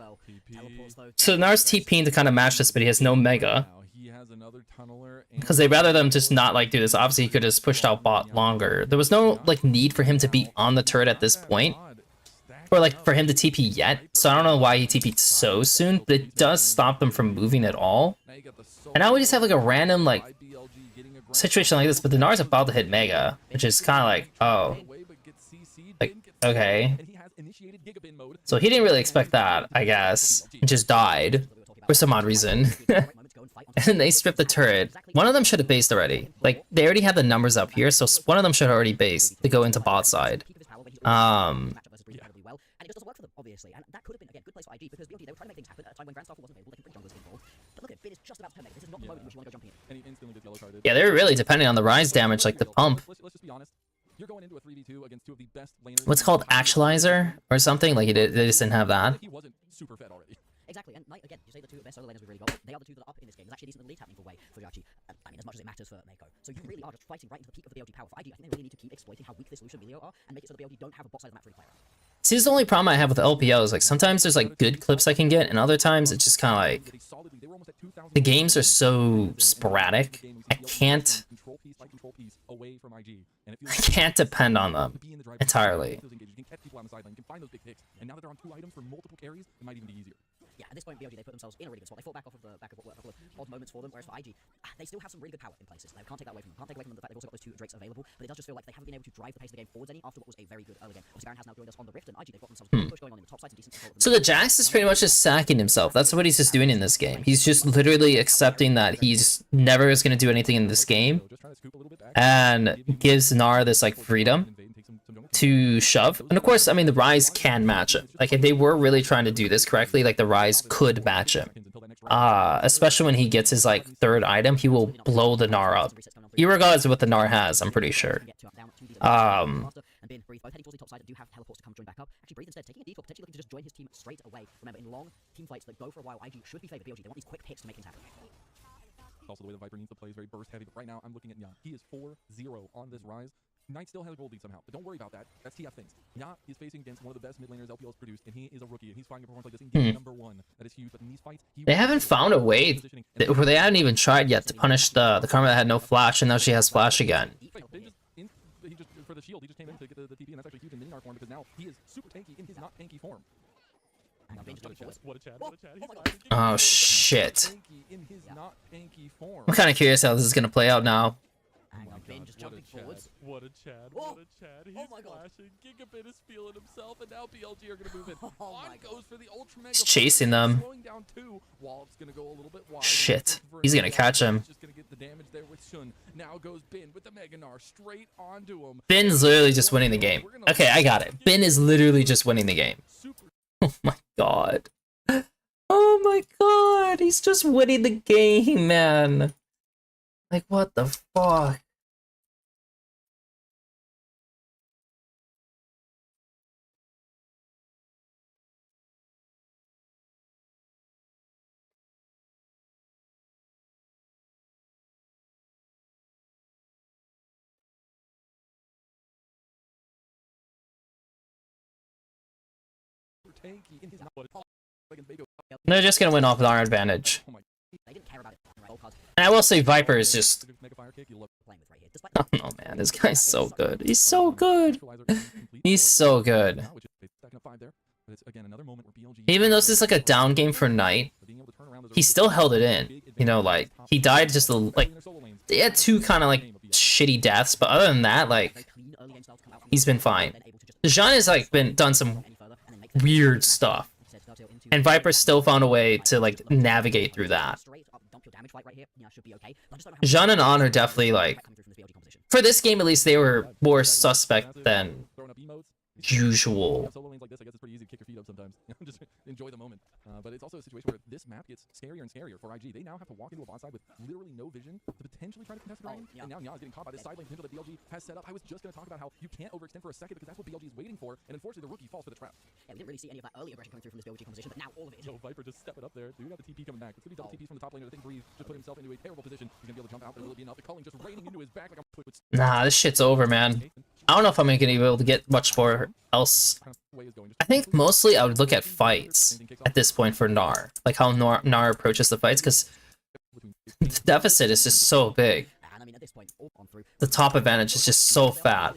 So Gnar's TPing to kind of match this, but he has no mega. Now he has another tunneler Because they rather them just not like do this. Obviously, he could have just pushed out bot longer. There was no like need for him to be on the turret at this point, or like for him to TP yet. So I don't know why he TP'd so soon, but it does stop them from moving at all. And now we just have like a random like situation like this, but the Gnar's about to hit Mega, which is kind of like, oh, like okay. So he didn't really expect that, I guess. He just died for some odd reason. And they stripped the turret. One of them should have based already. Like, they already had the numbers up here, so one of them should have already based to go into bot side. And it just doesn't work for them, obviously. And that could have been, again, good place for IG, because BLG, they were trying to make things happen at a time when Grand Starfall wasn't available. They can bring junglers involved. But look at Finn is just about to turn mega. This is not the moment in which you want to go jumping in. And he instantly gets yellow carded. Yeah, they're really depending on the rise damage, like the pump. Let's just be honest. You're going into a 3v2 against two of the best laners. What's it called, actualizer or something? Like they just didn't have that. He wasn't super fed already. Exactly, and Knight, again, you say the two best solo laners we've really got. They are the two that are up in this game. There's actually a decent lead happening for Wei, for Yachi. I mean, as much as it matters for Mako. So you really are just fighting right into the peak of the BLG power. For IG, I think they really need to keep exploiting how weak this Lucian Melio are, and make it so the BLG don't have a bot side of the map to really play around. See, this is the only problem I have with LPOs. Like, sometimes there's like good clips I can get, and other times it's just kind of like the games are so sporadic. I can't depend on them entirely. And now that they're on 2 items for multiple carries, it might even be easier. Yeah, at this point, BLG, they put themselves in a really good spot. They fought back off of the back of what were a couple of odd moments for them, whereas for IG, they still have some really good power in places. They can't take that away from them. Can't take away from them the fact they've also got those 2 Drakes available, but it does just feel like they haven't been able to drive the pace of the game forwards any after what was a very good early game. Obviously, Baron has now joined us on the Rift, and IG, they've got themselves a good push going on in the top side, some decent control. So the Jax is pretty much just sacking himself. That's what he's just doing in this game. He's just literally accepting that he's never is going to do anything in this game, and gives Gnar this like freedom to shove. And of course, I mean, the Rise can match him. Like, if they were really trying to do this correctly, like, the Rise could match him. Especially when he gets his like third item, he will blow the Gnar up. Irregardless of what the Gnar has, I'm pretty sure. And Bin, Breathe, both heading towards the top side, do have teleports to come join back up. Actually, Breathe instead taking a decoy, potentially looking to just join his team straight away. Remember, in long team fights that go for a while, IG should be favored BLG. They want these quick picks to make things happen. Also, the way the Viper needs to play is very burst heavy. But right now, I'm looking at Nya. He is 4-0 on this rise. Knight still has a gold lead somehow, but don't worry about that. That's TF things. Nya is facing against one of the best mid laners LPL's produced, and he is a rookie, and he's finding a performance like this in game number 1. That is huge, but in these fights, They haven't found a way, where they haven't even tried yet to punish the Karma that had no flash, and now she has flash again. He just for the shield, he just came in to get the TP, and that's actually huge in mini-nar form because now he is super tanky in his not tanky form. What a Chad, what a Chad. Oh shit. In his not tanky form. I'm kind of curious how this is gonna play out now. Bin just jumping forwards. What a Chad, what a Chad. He's flashing. Gigabit is feeling himself, and now BLG are going to move in. On goes for the Ultra Mega. He's chasing them. Slowing down too. Wallop's going to go a little bit wide. Shit. He's gonna catch him. Just going to get the damage there with Shun. Now goes Bin with the Mega Gnar straight onto him. Bin's literally just winning the game. Okay, I got it. Bin is literally just winning the game. Oh my god. Oh my god. He's just winning the game, man. Like, what the fuck? They're just gonna win off our advantage. And I will say Viper is just... Oh no, man, this guy's so good. He's so good. He's so good. Even though this is like a down game for Knight, he still held it in. You know, like, he died just like... They had two kind of like shitty deaths, but other than that, like, he's been fine. Jean has like done some weird stuff, and Viper still found a way to like navigate through that. Jean and On are definitely like, for this game at least, they were more suspect than usual. Solo lanes like this, I guess it's pretty easy to kick your feet up sometimes. Just enjoy the moment. But it's also a situation where this map gets scarier and scarier for IG. They now have to walk into a bot side with literally no vision to potentially try to contest the lane. And now Nya is getting caught by this side lane potential that BLG has set up. I was just going to talk about how you can't overextend for a second because that's what BLG is waiting for. And unfortunately, the rookie falls for the trap. Yeah, we didn't really see any of that early aggression coming through from this BLG composition, but now all of it is. So Viper just stepping up there. Dude got the TP coming back. It's going to be double TPs from the top lane. I think Breathe just put himself into a terrible position. He's going to be able to jump out, but will it be enough? The culling just raining into his back like I'm quick with... Nah, this shit's over, man. I don't know if I'm gonna be able to get much more else. I think mostly I would look at fights at this point for Gnar. Like how Gnar approaches the fights, because the deficit is just so big. The top advantage is just so fat.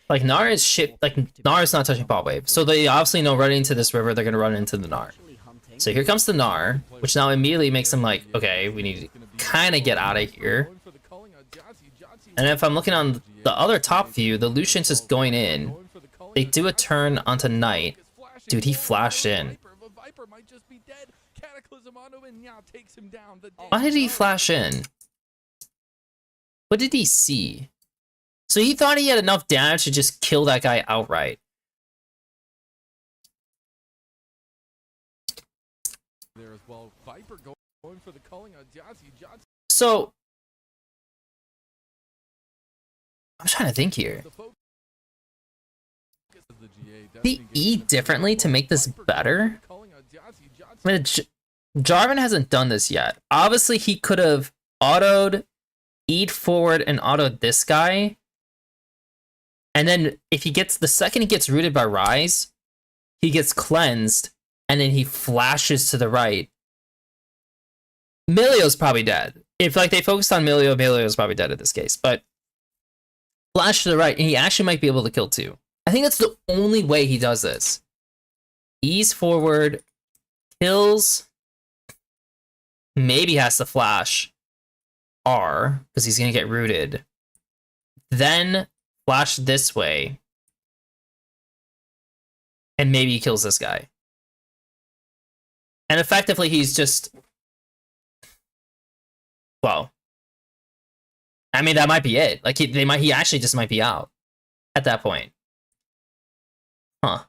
Like Gnar is shit. Like Gnar is not touching bot wave, so they obviously know running into this river they're gonna run into the Gnar. So here comes the Gnar, which now immediately makes them like, okay, we need to kind of get out of here. And if I'm looking on the other top view, the Lucian's just going in. They do a turn onto Knight. Dude, he flashed in. Why did he flash in? What did he see? So he thought he had enough damage to just kill that guy outright. So I'm trying to think here. Did he E differently to make this better? I mean, Jarvan hasn't done this yet. Obviously, he could have autoed, E'd forward, and autoed this guy. And then if he gets, the second he gets rooted by Rise, he gets cleansed, and then he flashes to the right. Milio's probably dead. If like they focused on Milio, Milio's probably dead in this case. But flash to the right, and he actually might be able to kill two. I think that's the only way he does this. Ease forward, kills, maybe has to flash R, because he's going to get rooted. Then flash this way, and maybe he kills this guy. And effectively, he's just... Well... I mean, that might be it. Like, he actually just might be out at that point. Huh.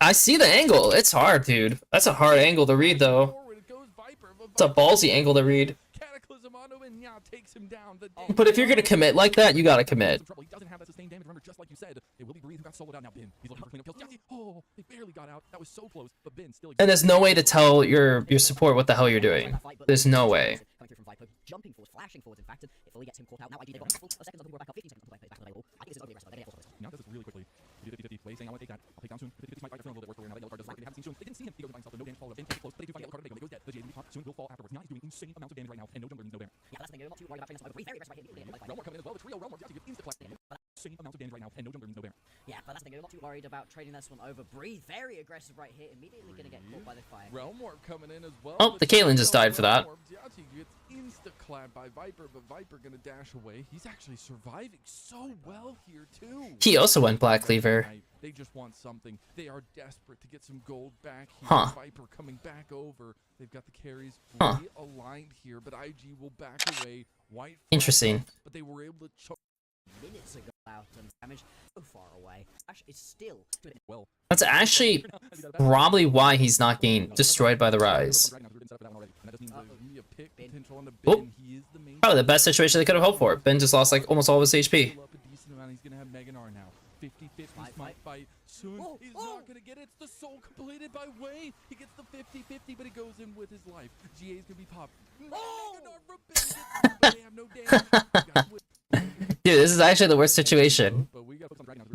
I see the angle. It's hard, dude. That's a hard angle to read, though. Forward it goes Viper, but It's a Viper ballsy angle to read. Cataclysm onto him, and yeah, takes him down. But if you're gonna commit like that, you gotta commit. He doesn't have that sustained damage. Remember, just like you said, it will be Breathe who got soloed out. Now Ben, he's looking for cleanup kills. Jesse, oh, they barely got out. That was so close, but Ben still. And there's no way to tell your support what the hell you're doing. There's no way. Coming through from Viper, jumping forwards, flashing forwards. In fact, it fully gets him caught out. Now IG, they've got a seconds until we're back up. 15 seconds until back available. I think this is overly aggressive. They're getting forced. Now does this really quickly. He did 50-50 play, saying I want to take that. I'll take down soon. 50-50 might feeling a little bit worse for him now. That yellow card doesn't work. They haven't seen soon. They didn't see him. He goes by himself. No damage followed. Ben close, but they do find yellow card and they go dead. The Jade will be caught soon. Will fall afterwards. Now he's doing insane amounts of damage right now, and no jungler means no bear. Yeah, that's the thing. I'm not too worried about trading this. Very aggressive right here. Realm War coming in as well. The trio Realm War Jesse with insta clap. Insane amounts of damage right now, and no jungler means no bear. Yeah, but that's the thing. I'm not too worried about trading this one over. Breathe, very aggressive right here. Immediately gonna get caught by the fire. Realm War coming in as well. Oh, the Caitlyn just died for that. Jesse gets insta clapped by Viper, but Viper gonna dash away. He's actually surviving so well here too. He also went Black Cleaver. They just want something. They are desperate to get some gold back here. Huh. Viper coming back over. They've got the carries Huh. aligned here, but IG will back away. White. Interesting. But they were able to choke. Minutes ago out and damage so far away. Ash is still doing it Well, That's actually probably why he's not getting destroyed by the Rise. Oh, probably the best situation they could have hoped for. Ben just lost like almost all of his HP. He's gonna have Meganar now. 50-50 smite fight. Soon he's not gonna get it. It's the soul completed by Way. He gets the 50-50, but he goes in with his life. GA's gonna be popped. Meganar from Ben gets it, but they have no damage. Dude, this is actually the worst situation.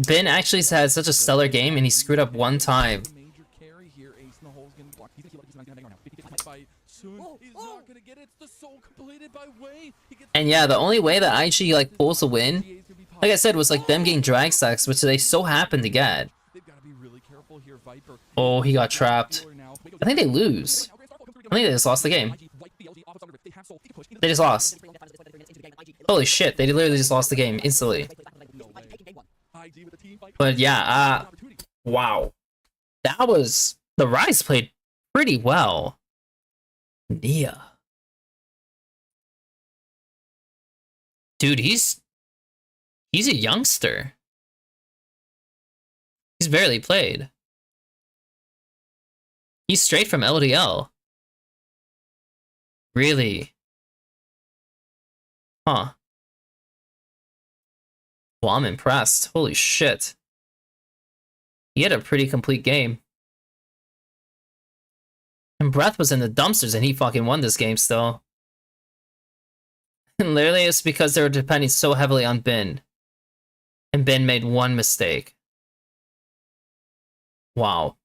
Ben actually had such a stellar game and he screwed up one time. Major carry here. Ace in the hole is gonna block. He's gonna heal up. He's gonna have Meganar now. 50-50 fight. Soon he's not gonna get it. It's the soul completed by Way. He gets And yeah, the only way that IG like pulls a win, like I said, was like them getting drag stacks, which they so happened to get. They've got to be really careful here, Viper. Oh, he got trapped. I think they lose. I think they just lost the game. They just lost. Holy shit, they literally just lost the game instantly. But yeah, wow. That was... The Rise played pretty well. Nia. Dude, he's a youngster. He's barely played. He's straight from LDL. Really? Huh. Well, I'm impressed. Holy shit. He had a pretty complete game. And Breath was in the dumpsters and he fucking won this game still. And literally it's because they were depending so heavily on Ben. And Ben made one mistake. Wow.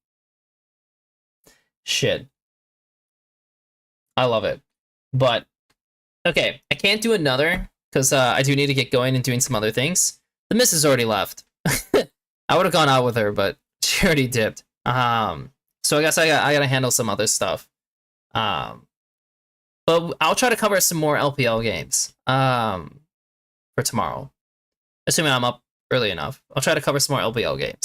Shit. I love it. But, okay, I can't do another, because I do need to get going and doing some other things. The missus already left. I would have gone out with her, but she already dipped. So I guess I gotta handle some other stuff. But I'll try to cover some more LPL games for tomorrow. Assuming I'm up early enough. I'll try to cover some more LPL games.